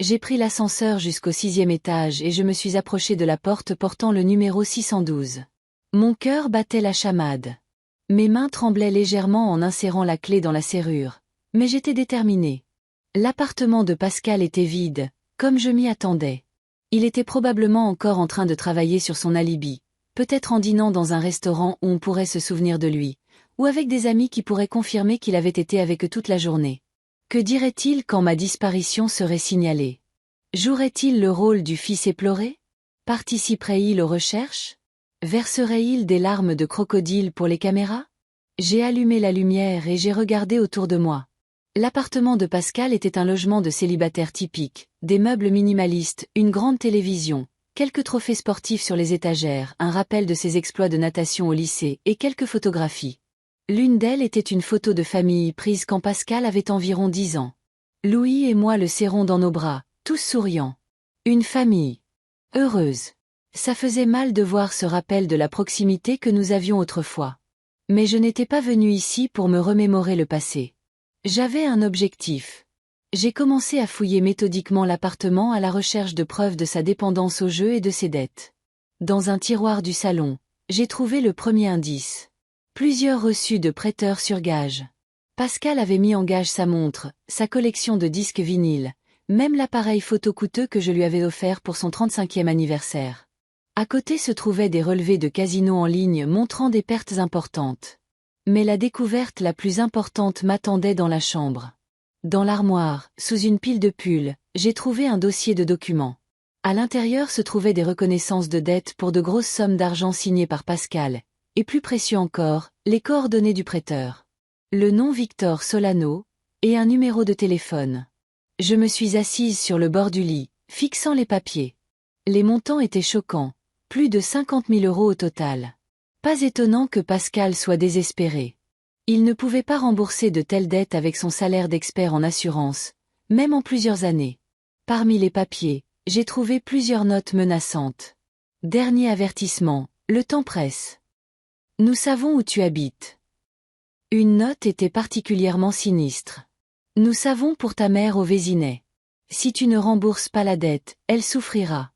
J'ai pris l'ascenseur jusqu'au 6e étage et je me suis approchée de la porte portant le numéro 612. Mon cœur battait la chamade. Mes mains tremblaient légèrement en insérant la clé dans la serrure, mais j'étais déterminée. L'appartement de Pascal était vide, comme je m'y attendais. Il était probablement encore en train de travailler sur son alibi, peut-être en dînant dans un restaurant où on pourrait se souvenir de lui, ou avec des amis qui pourraient confirmer qu'il avait été avec eux toute la journée. Que dirait-il quand ma disparition serait signalée? Jouerait-il le rôle du fils éploré? Participerait-il aux recherches? Verserait-il des larmes de crocodile pour les caméras? J'ai allumé la lumière et j'ai regardé autour de moi. L'appartement de Pascal était un logement de célibataire typique, des meubles minimalistes, une grande télévision, quelques trophées sportifs sur les étagères, un rappel de ses exploits de natation au lycée et quelques photographies. L'une d'elles était une photo de famille prise quand Pascal avait environ 10 ans. Louis et moi le serrons dans nos bras, tous souriants. Une famille heureuse. Ça faisait mal de voir ce rappel de la proximité que nous avions autrefois. Mais je n'étais pas venue ici pour me remémorer le passé. J'avais un objectif. J'ai commencé à fouiller méthodiquement l'appartement à la recherche de preuves de sa dépendance au jeu et de ses dettes. Dans un tiroir du salon, j'ai trouvé le premier indice. Plusieurs reçus de prêteurs sur gage. Pascal avait mis en gage sa montre, sa collection de disques vinyles, même l'appareil photo coûteux que je lui avais offert pour son 35e anniversaire. À côté se trouvaient des relevés de casino en ligne montrant des pertes importantes. Mais la découverte la plus importante m'attendait dans la chambre. Dans l'armoire, sous une pile de pulls, j'ai trouvé un dossier de documents. À l'intérieur se trouvaient des reconnaissances de dettes pour de grosses sommes d'argent signées par Pascal, et plus précieux encore, les coordonnées du prêteur. Le nom Victor Solano, et un numéro de téléphone. Je me suis assise sur le bord du lit, fixant les papiers. Les montants étaient choquants, plus de 50 000 € au total. Pas étonnant que Pascal soit désespéré. Il ne pouvait pas rembourser de telles dettes avec son salaire d'expert en assurance, même en plusieurs années. Parmi les papiers, j'ai trouvé plusieurs notes menaçantes. Dernier avertissement, le temps presse. Nous savons où tu habites. Une note était particulièrement sinistre. Nous savons pour ta mère au Vésinet. Si tu ne rembourses pas la dette, elle souffrira.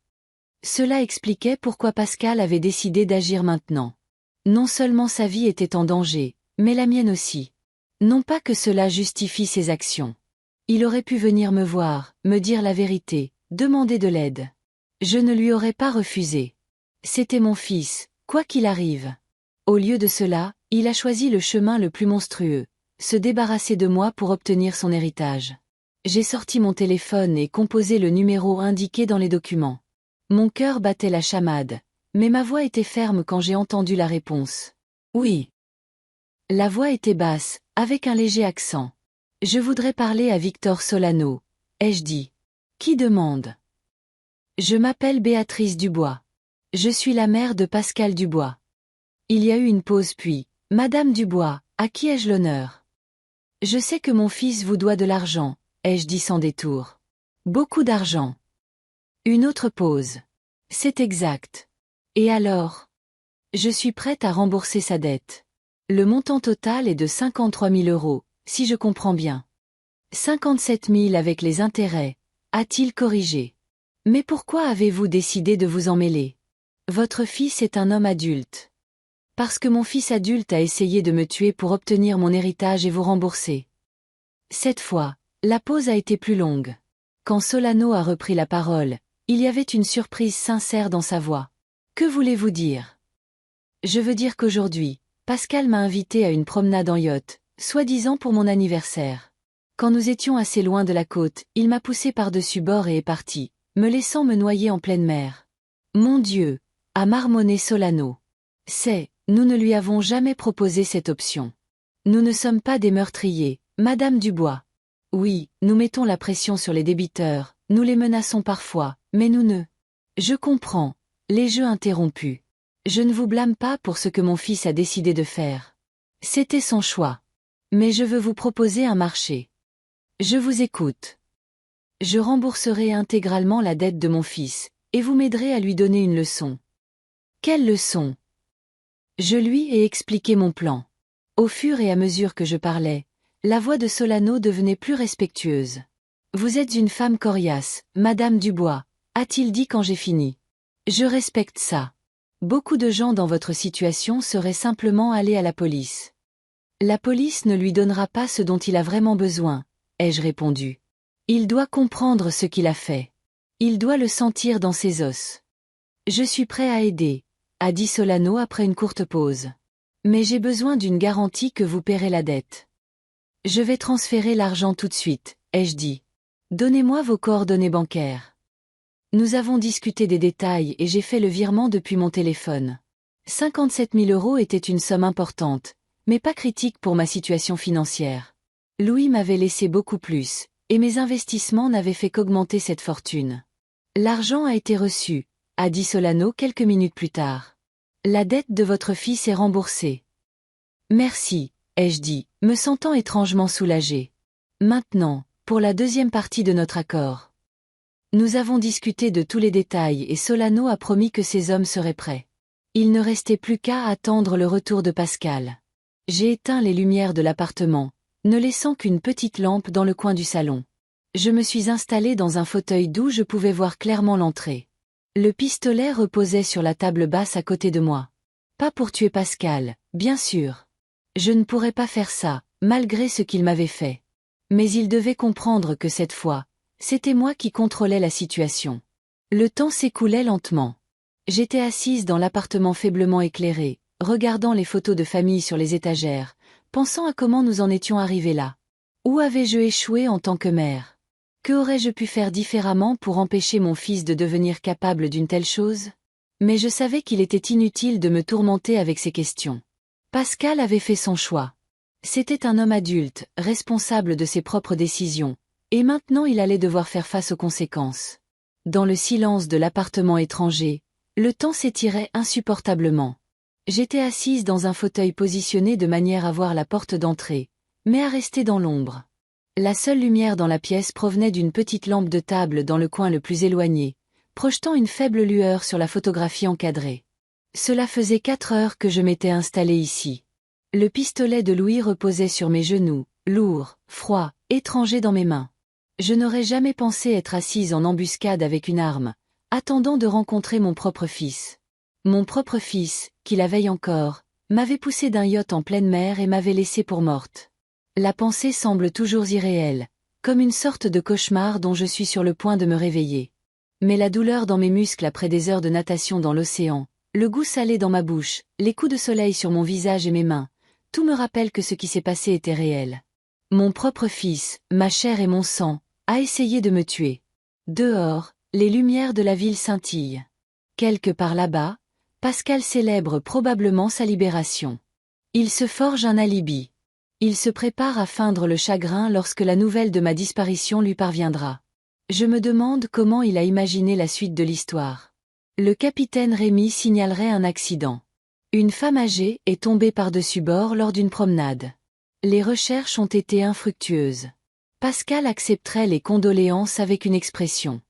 Cela expliquait pourquoi Pascal avait décidé d'agir maintenant. Non seulement sa vie était en danger, mais la mienne aussi. Non pas que cela justifie ses actions. Il aurait pu venir me voir, me dire la vérité, demander de l'aide. Je ne lui aurais pas refusé. C'était mon fils, quoi qu'il arrive. Au lieu de cela, il a choisi le chemin le plus monstrueux, se débarrasser de moi pour obtenir son héritage. J'ai sorti mon téléphone et composé le numéro indiqué dans les documents. Mon cœur battait la chamade, mais ma voix était ferme quand j'ai entendu la réponse. Oui. La voix était basse, avec un léger accent. Je voudrais parler à Victor Solano, ai-je dit. Qui demande? Je m'appelle Béatrice Dubois. Je suis la mère de Pascal Dubois. Il y a eu une pause puis, Madame Dubois, à qui ai-je l'honneur? Je sais que mon fils vous doit de l'argent, ai-je dit sans détour. Beaucoup d'argent. Une autre pause. C'est exact. Et alors? Je suis prête à rembourser sa dette. Le montant total est de 53 000 euros, si je comprends bien. 57 000 avec les intérêts, a-t-il corrigé. Mais pourquoi avez-vous décidé de vous en mêler? Votre fils est un homme adulte. Parce que mon fils adulte a essayé de me tuer pour obtenir mon héritage et vous rembourser. Cette fois, la pause a été plus longue. Quand Solano a repris la parole, il y avait une surprise sincère dans sa voix. Que voulez-vous dire? Je veux dire qu'aujourd'hui, Pascal m'a invité à une promenade en yacht, soi-disant pour mon anniversaire. Quand nous étions assez loin de la côte, il m'a poussé par-dessus bord et est parti, me laissant me noyer en pleine mer. Mon Dieu, a marmonné Solano. Nous ne lui avons jamais proposé cette option. Nous ne sommes pas des meurtriers, Madame Dubois. Oui, nous mettons la pression sur les débiteurs, nous les menaçons parfois, mais nous ne. Je comprends. Les jeux interrompus. Je ne vous blâme pas pour ce que mon fils a décidé de faire. C'était son choix. Mais je veux vous proposer un marché. Je vous écoute. Je rembourserai intégralement la dette de mon fils, et vous m'aiderez à lui donner une leçon. Quelle leçon? Je lui ai expliqué mon plan. Au fur et à mesure que je parlais, la voix de Solano devenait plus respectueuse. Vous êtes une femme coriace, Madame Dubois, a-t-il dit quand j'ai fini. Je respecte ça. Beaucoup de gens dans votre situation seraient simplement allés à la police. La police ne lui donnera pas ce dont il a vraiment besoin, ai-je répondu. Il doit comprendre ce qu'il a fait. Il doit le sentir dans ses os. Je suis prêt à aider, a dit Solano après une courte pause. Mais j'ai besoin d'une garantie que vous paierez la dette. Je vais transférer l'argent tout de suite, ai-je dit. Donnez-moi vos coordonnées bancaires. Nous avons discuté des détails et j'ai fait le virement depuis mon téléphone. 57 000 euros était une somme importante, mais pas critique pour ma situation financière. Louis m'avait laissé beaucoup plus, et mes investissements n'avaient fait qu'augmenter cette fortune. L'argent a été reçu, a dit Solano quelques minutes plus tard. La dette de votre fils est remboursée. Merci, ai-je dit, me sentant étrangement soulagé. Maintenant, pour la deuxième partie de notre accord. Nous avons discuté de tous les détails et Solano a promis que ses hommes seraient prêts. Il ne restait plus qu'à attendre le retour de Pascal. J'ai éteint les lumières de l'appartement, ne laissant qu'une petite lampe dans le coin du salon. Je me suis installé dans un fauteuil d'où je pouvais voir clairement l'entrée. Le pistolet reposait sur la table basse à côté de moi. Pas pour tuer Pascal, bien sûr. Je ne pourrais pas faire ça, malgré ce qu'il m'avait fait. Mais il devait comprendre que cette fois, c'était moi qui contrôlais la situation. Le temps s'écoulait lentement. J'étais assise dans l'appartement faiblement éclairé, regardant les photos de famille sur les étagères, pensant à comment nous en étions arrivés là. Où avais-je échoué en tant que mère? Que aurais-je pu faire différemment pour empêcher mon fils de devenir capable d'une telle chose? Mais je savais qu'il était inutile de me tourmenter avec ces questions. Pascal avait fait son choix. C'était un homme adulte, responsable de ses propres décisions, et maintenant il allait devoir faire face aux conséquences. Dans le silence de l'appartement étranger, le temps s'étirait insupportablement. J'étais assise dans un fauteuil positionné de manière à voir la porte d'entrée, mais à rester dans l'ombre. La seule lumière dans la pièce provenait d'une petite lampe de table dans le coin le plus éloigné, projetant une faible lueur sur la photographie encadrée. Cela faisait 4 heures que je m'étais installée ici. Le pistolet de Louis reposait sur mes genoux, lourd, froid, étranger dans mes mains. Je n'aurais jamais pensé être assise en embuscade avec une arme, attendant de rencontrer mon propre fils. Mon propre fils, qui la veille encore, m'avait poussé d'un yacht en pleine mer et m'avait laissée pour morte. La pensée semble toujours irréelle, comme une sorte de cauchemar dont je suis sur le point de me réveiller. Mais la douleur dans mes muscles après des heures de natation dans l'océan, le goût salé dans ma bouche, les coups de soleil sur mon visage et mes mains, tout me rappelle que ce qui s'est passé était réel. Mon propre fils, ma chair et mon sang, a essayé de me tuer. Dehors, Les lumières de la ville scintillent. Quelque part là-bas, Pascal célèbre probablement sa libération. Il se forge un alibi. Il se prépare à feindre le chagrin lorsque la nouvelle de ma disparition lui parviendra. Je me demande comment il a imaginé la suite de l'histoire. Le capitaine Rémy signalerait un accident. Une femme âgée est tombée par-dessus bord lors d'une promenade. Les recherches ont été infructueuses. Pascal accepterait les condoléances avec une expression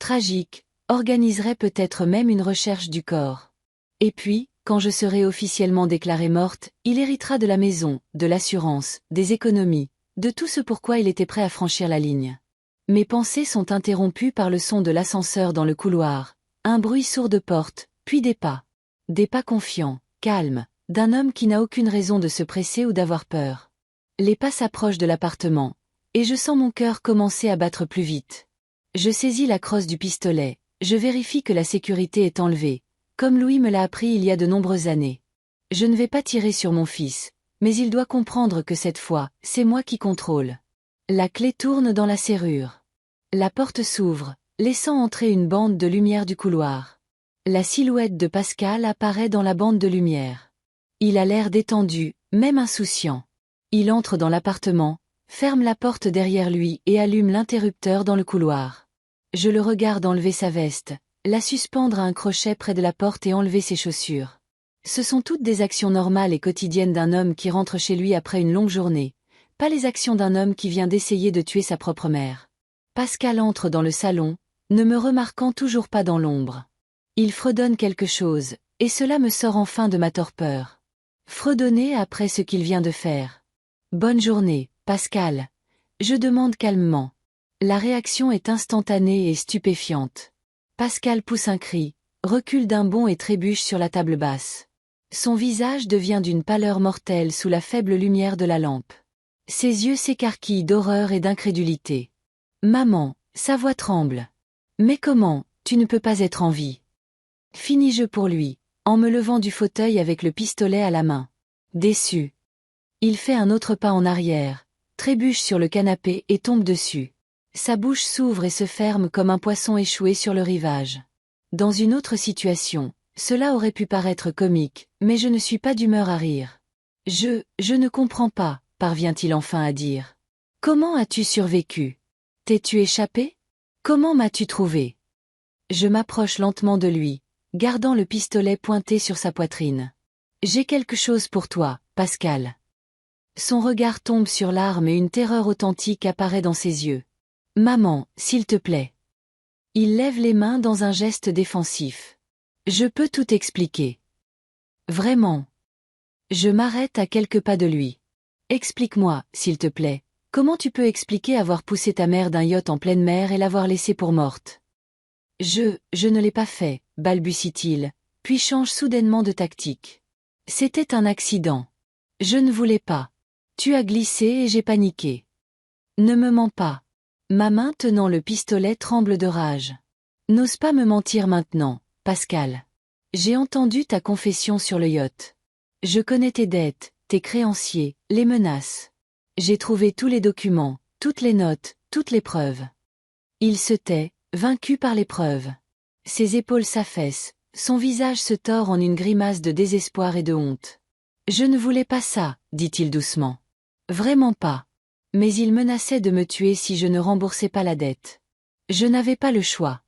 tragique, organiserait peut-être même une recherche du corps. Et puis, quand je serai officiellement déclarée morte, il héritera de la maison, de l'assurance, des économies, de tout ce pourquoi il était prêt à franchir la ligne. Mes pensées sont interrompues par le son de l'ascenseur dans le couloir, un bruit sourd de porte, puis des pas. Des pas confiants, calmes, d'un homme qui n'a aucune raison de se presser ou d'avoir peur. Les pas s'approchent de l'appartement, et je sens mon cœur commencer à battre plus vite. Je saisis la crosse du pistolet, je vérifie que la sécurité est enlevée, comme Louis me l'a appris il y a de nombreuses années. Je ne vais pas tirer sur mon fils, mais il doit comprendre que cette fois, c'est moi qui contrôle. La clé tourne dans la serrure. La porte s'ouvre, laissant entrer une bande de lumière du couloir. La silhouette de Pascal apparaît dans la bande de lumière. Il a l'air détendu, même insouciant. Il entre dans l'appartement, ferme la porte derrière lui et allume l'interrupteur dans le couloir. Je le regarde enlever sa veste, la suspendre à un crochet près de la porte et enlever ses chaussures. Ce sont toutes des actions normales et quotidiennes d'un homme qui rentre chez lui après une longue journée, pas les actions d'un homme qui vient d'essayer de tuer sa propre mère. Pascal entre dans le salon, ne me remarquant toujours pas dans l'ombre. Il fredonne quelque chose, et cela me sort enfin de ma torpeur. Fredonner après ce qu'il vient de faire. Bonne journée, Pascal. Je demande calmement. La réaction est instantanée et stupéfiante. Pascal pousse un cri, recule d'un bond et trébuche sur la table basse. Son visage devient d'une pâleur mortelle sous la faible lumière de la lampe. Ses yeux s'écarquillent d'horreur et d'incrédulité. Maman, sa voix tremble. Mais comment, tu ne peux pas être en vie? Finis-je pour lui, en me levant du fauteuil avec le pistolet à la main. Déçu. Il fait un autre pas en arrière, trébuche sur le canapé et tombe dessus. Sa bouche s'ouvre et se ferme comme un poisson échoué sur le rivage. Dans une autre situation, cela aurait pu paraître comique, mais je ne suis pas d'humeur à rire. Je ne comprends pas, parvient-il enfin à dire. Comment as-tu survécu? T'es-tu échappé? Comment m'as-tu trouvé? Je m'approche lentement de lui, gardant le pistolet pointé sur sa poitrine. J'ai quelque chose pour toi, Pascal. Son regard tombe sur l'arme et une terreur authentique apparaît dans ses yeux. Maman, s'il te plaît. Il lève les mains dans un geste défensif. Je peux tout expliquer. Vraiment. Je m'arrête à quelques pas de lui. Explique-moi, s'il te plaît, comment tu peux expliquer avoir poussé ta mère d'un yacht en pleine mer et l'avoir laissée pour morte? Je ne l'ai pas fait, balbutie-t-il, puis change soudainement de tactique. C'était un accident. Je ne voulais pas. Tu as glissé et j'ai paniqué. Ne me mens pas. Ma main tenant le pistolet tremble de rage. N'ose pas me mentir maintenant, Pascal. J'ai entendu ta confession sur le yacht. Je connais tes dettes, tes créanciers, les menaces. J'ai trouvé tous les documents, toutes les notes, toutes les preuves. Il se tait, vaincu par les preuves. Ses épaules s'affaissent, son visage se tord en une grimace de désespoir et de honte. Je ne voulais pas ça, dit-il doucement. Vraiment pas. Mais il menaçait de me tuer si je ne remboursais pas la dette. Je n'avais pas le choix.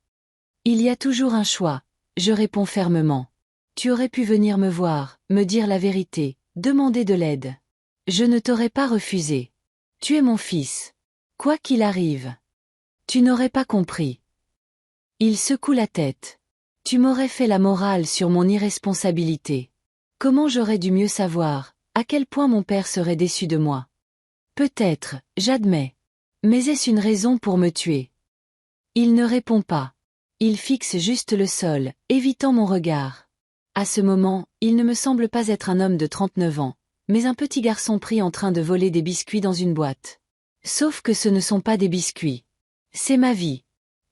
Il y a toujours un choix, je réponds fermement. Tu aurais pu venir me voir, me dire la vérité, demander de l'aide. Je ne t'aurais pas refusé. Tu es mon fils. Quoi qu'il arrive. Tu n'aurais pas compris. Il secoue la tête. Tu m'aurais fait la morale sur mon irresponsabilité. Comment j'aurais dû mieux savoir, à quel point mon père serait déçu de moi? Peut-être, j'admets. Mais est-ce une raison pour me tuer? Il ne répond pas. Il fixe juste le sol, évitant mon regard. À ce moment, il ne me semble pas être un homme de 39 ans, mais un petit garçon pris en train de voler des biscuits dans une boîte. Sauf que ce ne sont pas des biscuits. C'est ma vie.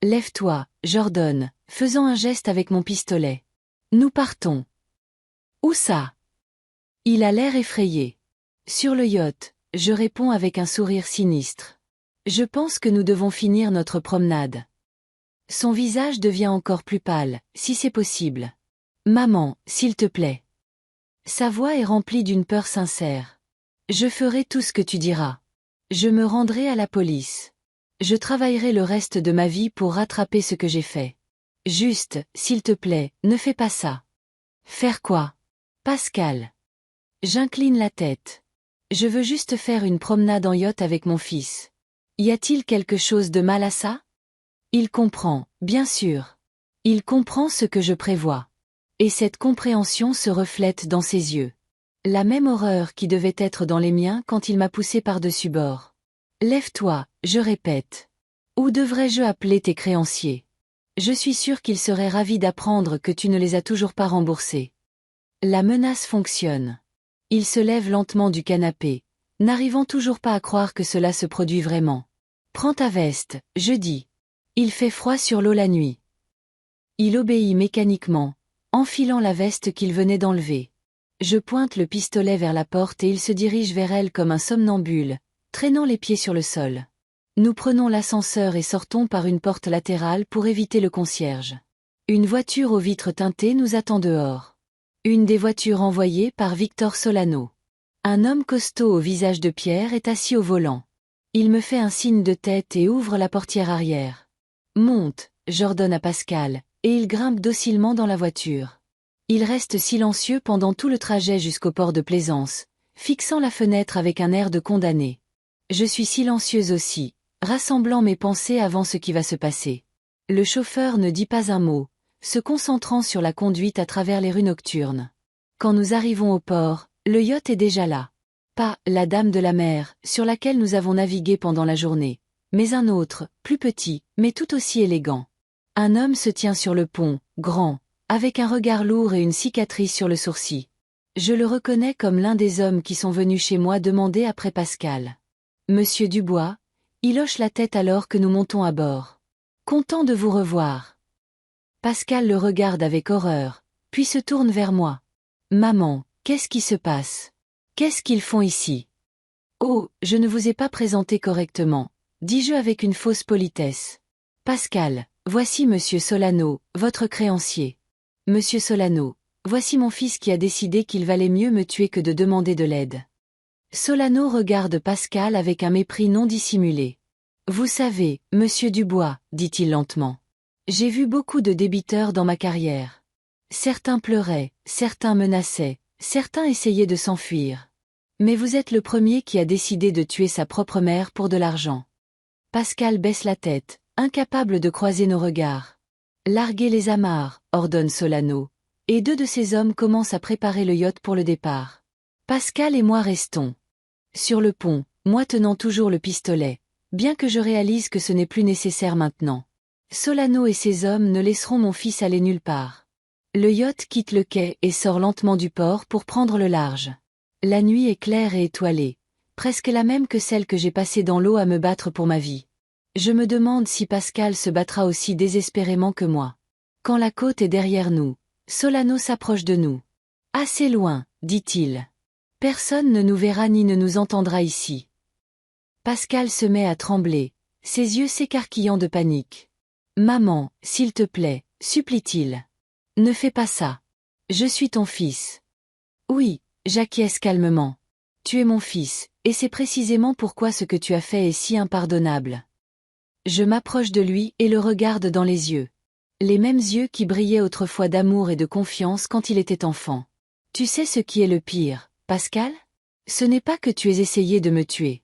Lève-toi, j'ordonne, faisant un geste avec mon pistolet. Nous partons. Où ça? Il a l'air effrayé. Sur le yacht. Je réponds avec un sourire sinistre. Je pense que nous devons finir notre promenade. Son visage devient encore plus pâle, si c'est possible. Maman, s'il te plaît. Sa voix est remplie d'une peur sincère. Je ferai tout ce que tu diras. Je me rendrai à la police. Je travaillerai le reste de ma vie pour rattraper ce que j'ai fait. Juste, s'il te plaît, ne fais pas ça. Faire quoi? Pascal. J'incline la tête. Je veux juste faire une promenade en yacht avec mon fils. Y a-t-il quelque chose de mal à ça? Il comprend, bien sûr. Il comprend ce que je prévois. Et cette compréhension se reflète dans ses yeux. La même horreur qui devait être dans les miens quand il m'a poussé par-dessus bord. Lève-toi, je répète. Ou devrais-je appeler tes créanciers? Je suis sûre qu'ils seraient ravis d'apprendre que tu ne les as toujours pas remboursés. La menace fonctionne. Il se lève lentement du canapé, n'arrivant toujours pas à croire que cela se produit vraiment. Prends ta veste, je dis. Il fait froid sur l'eau la nuit. Il obéit mécaniquement, enfilant la veste qu'il venait d'enlever. Je pointe le pistolet vers la porte et il se dirige vers elle comme un somnambule, traînant les pieds sur le sol. Nous prenons l'ascenseur et sortons par une porte latérale pour éviter le concierge. Une voiture aux vitres teintées nous attend dehors. Une des voitures envoyées par Victor Solano. Un homme costaud au visage de pierre est assis au volant. Il me fait un signe de tête et ouvre la portière arrière. Monte, j'ordonne à Pascal, et il grimpe docilement dans la voiture. Il reste silencieux pendant tout le trajet jusqu'au port de Plaisance, fixant la fenêtre avec un air de condamné. Je suis silencieuse aussi, rassemblant mes pensées avant ce qui va se passer. Le chauffeur ne dit pas un mot, se concentrant sur la conduite à travers les rues nocturnes. Quand nous arrivons au port, le yacht est déjà là. Pas « la Dame de la Mer » sur laquelle nous avons navigué pendant la journée, mais un autre, plus petit, mais tout aussi élégant. Un homme se tient sur le pont, grand, avec un regard lourd et une cicatrice sur le sourcil. Je le reconnais comme l'un des hommes qui sont venus chez moi demander après Pascal. Monsieur Dubois, il hoche la tête alors que nous montons à bord. Content de vous revoir. Pascal le regarde avec horreur, puis se tourne vers moi. Maman, qu'est-ce qui se passe? Qu'est-ce qu'ils font ici? Oh, je ne vous ai pas présenté correctement, dis-je avec une fausse politesse. Pascal, voici Monsieur Solano, votre créancier. Monsieur Solano, voici mon fils qui a décidé qu'il valait mieux me tuer que de demander de l'aide. Solano regarde Pascal avec un mépris non dissimulé. Vous savez, Monsieur Dubois, dit-il lentement. J'ai vu beaucoup de débiteurs dans ma carrière. Certains pleuraient, certains menaçaient, certains essayaient de s'enfuir. Mais vous êtes le premier qui a décidé de tuer sa propre mère pour de l'argent. Pascal baisse la tête, incapable de croiser nos regards. Larguez les amarres, ordonne Solano, et deux de ses hommes commencent à préparer le yacht pour le départ. Pascal et moi restons. Sur le pont, moi tenant toujours le pistolet, bien que je réalise que ce n'est plus nécessaire maintenant. Solano et ses hommes ne laisseront mon fils aller nulle part. Le yacht quitte le quai et sort lentement du port pour prendre le large. La nuit est claire et étoilée, presque la même que celle que j'ai passée dans l'eau à me battre pour ma vie. Je me demande si Pascal se battra aussi désespérément que moi. Quand la côte est derrière nous, Solano s'approche de nous. Assez loin, dit-il. Personne ne nous verra ni ne nous entendra ici. Pascal se met à trembler, ses yeux s'écarquillant de panique. Maman, s'il te plaît, supplie-t-il. Ne fais pas ça. Je suis ton fils. Oui, j'acquiesce calmement. Tu es mon fils, et c'est précisément pourquoi ce que tu as fait est si impardonnable. Je m'approche de lui et le regarde dans les yeux. Les mêmes yeux qui brillaient autrefois d'amour et de confiance quand il était enfant. Tu sais ce qui est le pire, Pascal? Ce n'est pas que tu aies essayé de me tuer.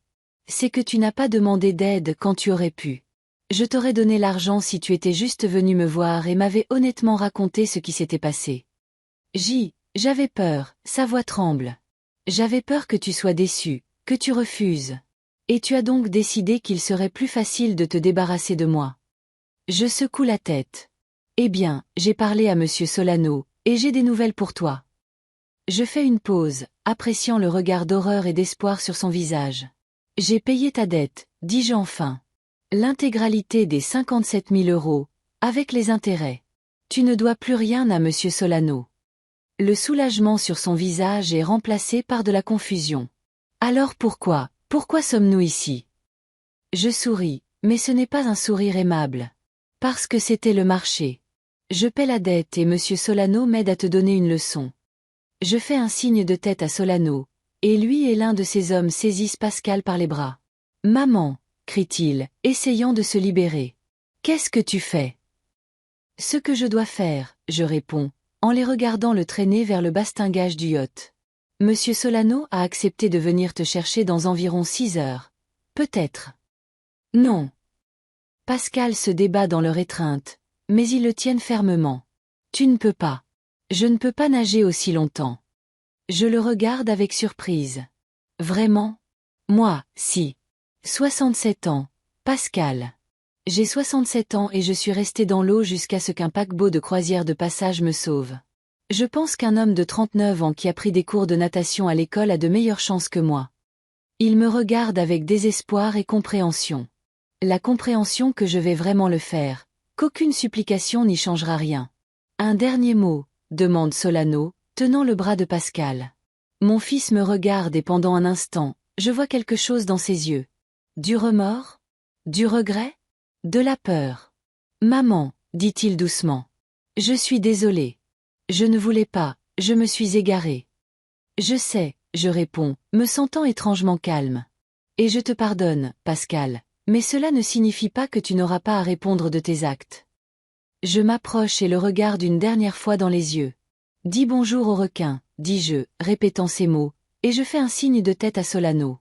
C'est que tu n'as pas demandé d'aide quand tu aurais pu. Je t'aurais donné l'argent si tu étais juste venu me voir et m'avais honnêtement raconté ce qui s'était passé. J'avais peur, sa voix tremble. J'avais peur que tu sois déçu, que tu refuses. Et tu as donc décidé qu'il serait plus facile de te débarrasser de moi. Je secoue la tête. Eh bien, j'ai parlé à Monsieur Solano, et j'ai des nouvelles pour toi. Je fais une pause, appréciant le regard d'horreur et d'espoir sur son visage. J'ai payé ta dette, dis-je enfin. L'intégralité des 57 000 €, avec les intérêts. Tu ne dois plus rien à Monsieur Solano. Le soulagement sur son visage est remplacé par de la confusion. Alors pourquoi sommes-nous ici? Je souris, mais ce n'est pas un sourire aimable. Parce que c'était le marché. Je paie la dette et Monsieur Solano m'aide à te donner une leçon. Je fais un signe de tête à Solano, et lui et l'un de ses hommes saisissent Pascal par les bras. « Maman !» crie-t-il, essayant de se libérer. « Qu'est-ce que tu fais ?»« Ce que je dois faire, » je réponds, en les regardant le traîner vers le bastingage du yacht. « Monsieur Solano a accepté de venir te chercher dans environ 6 heures. Peut-être. » « Non. » Pascal se débat dans leur étreinte, mais ils le tiennent fermement. « Tu ne peux pas. » « Je ne peux pas nager aussi longtemps. » Je le regarde avec surprise. « Vraiment ? » Moi, si. 67 ans. Pascal. J'ai 67 ans et je suis resté dans l'eau jusqu'à ce qu'un paquebot de croisière de passage me sauve. Je pense qu'un homme de 39 ans qui a pris des cours de natation à l'école a de meilleures chances que moi. Il me regarde avec désespoir et compréhension. La compréhension que je vais vraiment le faire, qu'aucune supplication n'y changera rien. Un dernier mot, demande Solano, tenant le bras de Pascal. Mon fils me regarde et pendant un instant, je vois quelque chose dans ses yeux. Du remords? Du regret? De la peur. Maman, dit-il doucement. Je suis désolé. Je ne voulais pas, je me suis égaré. Je sais, je réponds, me sentant étrangement calme. Et je te pardonne, Pascal, mais cela ne signifie pas que tu n'auras pas à répondre de tes actes. Je m'approche et le regarde une dernière fois dans les yeux. Dis bonjour au requin, dis-je, répétant ces mots, et je fais un signe de tête à Solano.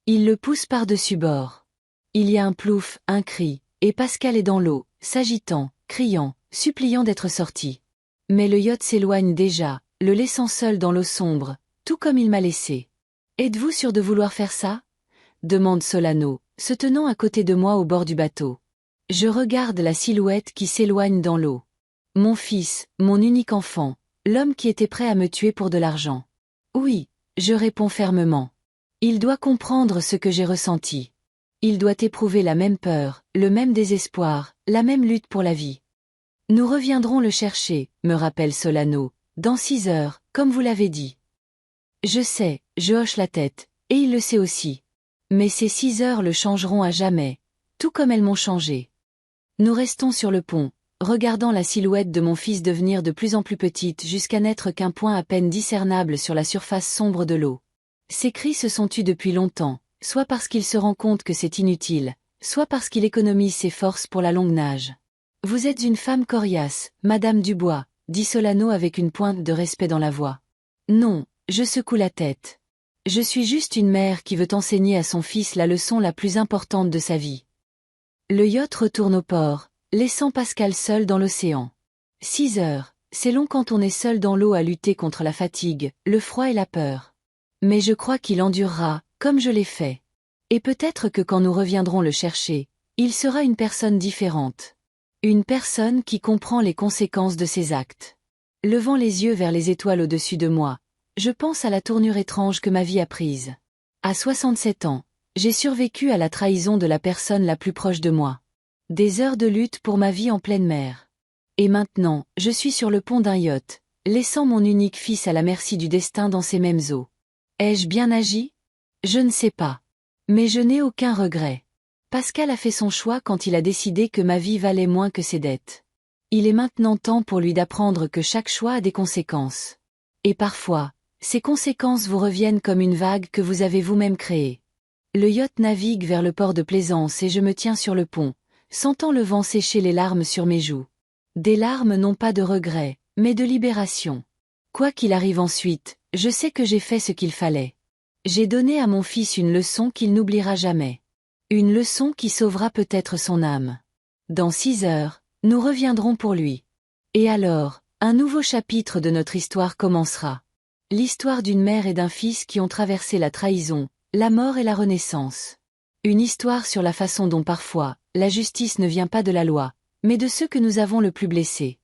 Il le pousse par-dessus bord. Il y a un plouf, un cri, et Pascal est dans l'eau, s'agitant, criant, suppliant d'être sorti. Mais le yacht s'éloigne déjà, le laissant seul dans l'eau sombre, tout comme il m'a laissé. Êtes-vous sûr de vouloir faire ça? Demande Solano, se tenant à côté de moi au bord du bateau. Je regarde la silhouette qui s'éloigne dans l'eau. Mon fils, mon unique enfant, l'homme qui était prêt à me tuer pour de l'argent. Oui, je réponds fermement. Il doit comprendre ce que j'ai ressenti. Il doit éprouver la même peur, le même désespoir, la même lutte pour la vie. Nous reviendrons le chercher, me rappelle Solano, dans 6 heures, comme vous l'avez dit. Je sais, je hoche la tête, et il le sait aussi. Mais ces 6 heures le changeront à jamais, tout comme elles m'ont changé. Nous restons sur le pont, regardant la silhouette de mon fils devenir de plus en plus petite jusqu'à n'être qu'un point à peine discernable sur la surface sombre de l'eau. Ses cris se sont tus depuis longtemps, soit parce qu'il se rend compte que c'est inutile, soit parce qu'il économise ses forces pour la longue nage. « Vous êtes une femme coriace, Madame Dubois », dit Solano avec une pointe de respect dans la voix. « Non, je secoue la tête. Je suis juste une mère qui veut enseigner à son fils la leçon la plus importante de sa vie. » Le yacht retourne au port, laissant Pascal seul dans l'océan. 6 heures, c'est long quand on est seul dans l'eau à lutter contre la fatigue, le froid et la peur. Mais je crois qu'il endurera, comme je l'ai fait. Et peut-être que quand nous reviendrons le chercher, il sera une personne différente. Une personne qui comprend les conséquences de ses actes. Levant les yeux vers les étoiles au-dessus de moi, je pense à la tournure étrange que ma vie a prise. À 67 ans, j'ai survécu à la trahison de la personne la plus proche de moi. Des heures de lutte pour ma vie en pleine mer. Et maintenant, je suis sur le pont d'un yacht, laissant mon unique fils à la merci du destin dans ces mêmes eaux. Ai-je bien agi? Je ne sais pas. Mais je n'ai aucun regret. Pascal a fait son choix quand il a décidé que ma vie valait moins que ses dettes. Il est maintenant temps pour lui d'apprendre que chaque choix a des conséquences. Et parfois, ces conséquences vous reviennent comme une vague que vous avez vous-même créée. Le yacht navigue vers le port de Plaisance et je me tiens sur le pont, sentant le vent sécher les larmes sur mes joues. Des larmes non pas de regret, mais de libération. Quoi qu'il arrive ensuite, je sais que j'ai fait ce qu'il fallait. J'ai donné à mon fils une leçon qu'il n'oubliera jamais. Une leçon qui sauvera peut-être son âme. Dans 6 heures, nous reviendrons pour lui. Et alors, un nouveau chapitre de notre histoire commencera. L'histoire d'une mère et d'un fils qui ont traversé la trahison, la mort et la renaissance. Une histoire sur la façon dont parfois, la justice ne vient pas de la loi, mais de ceux que nous avons le plus blessés.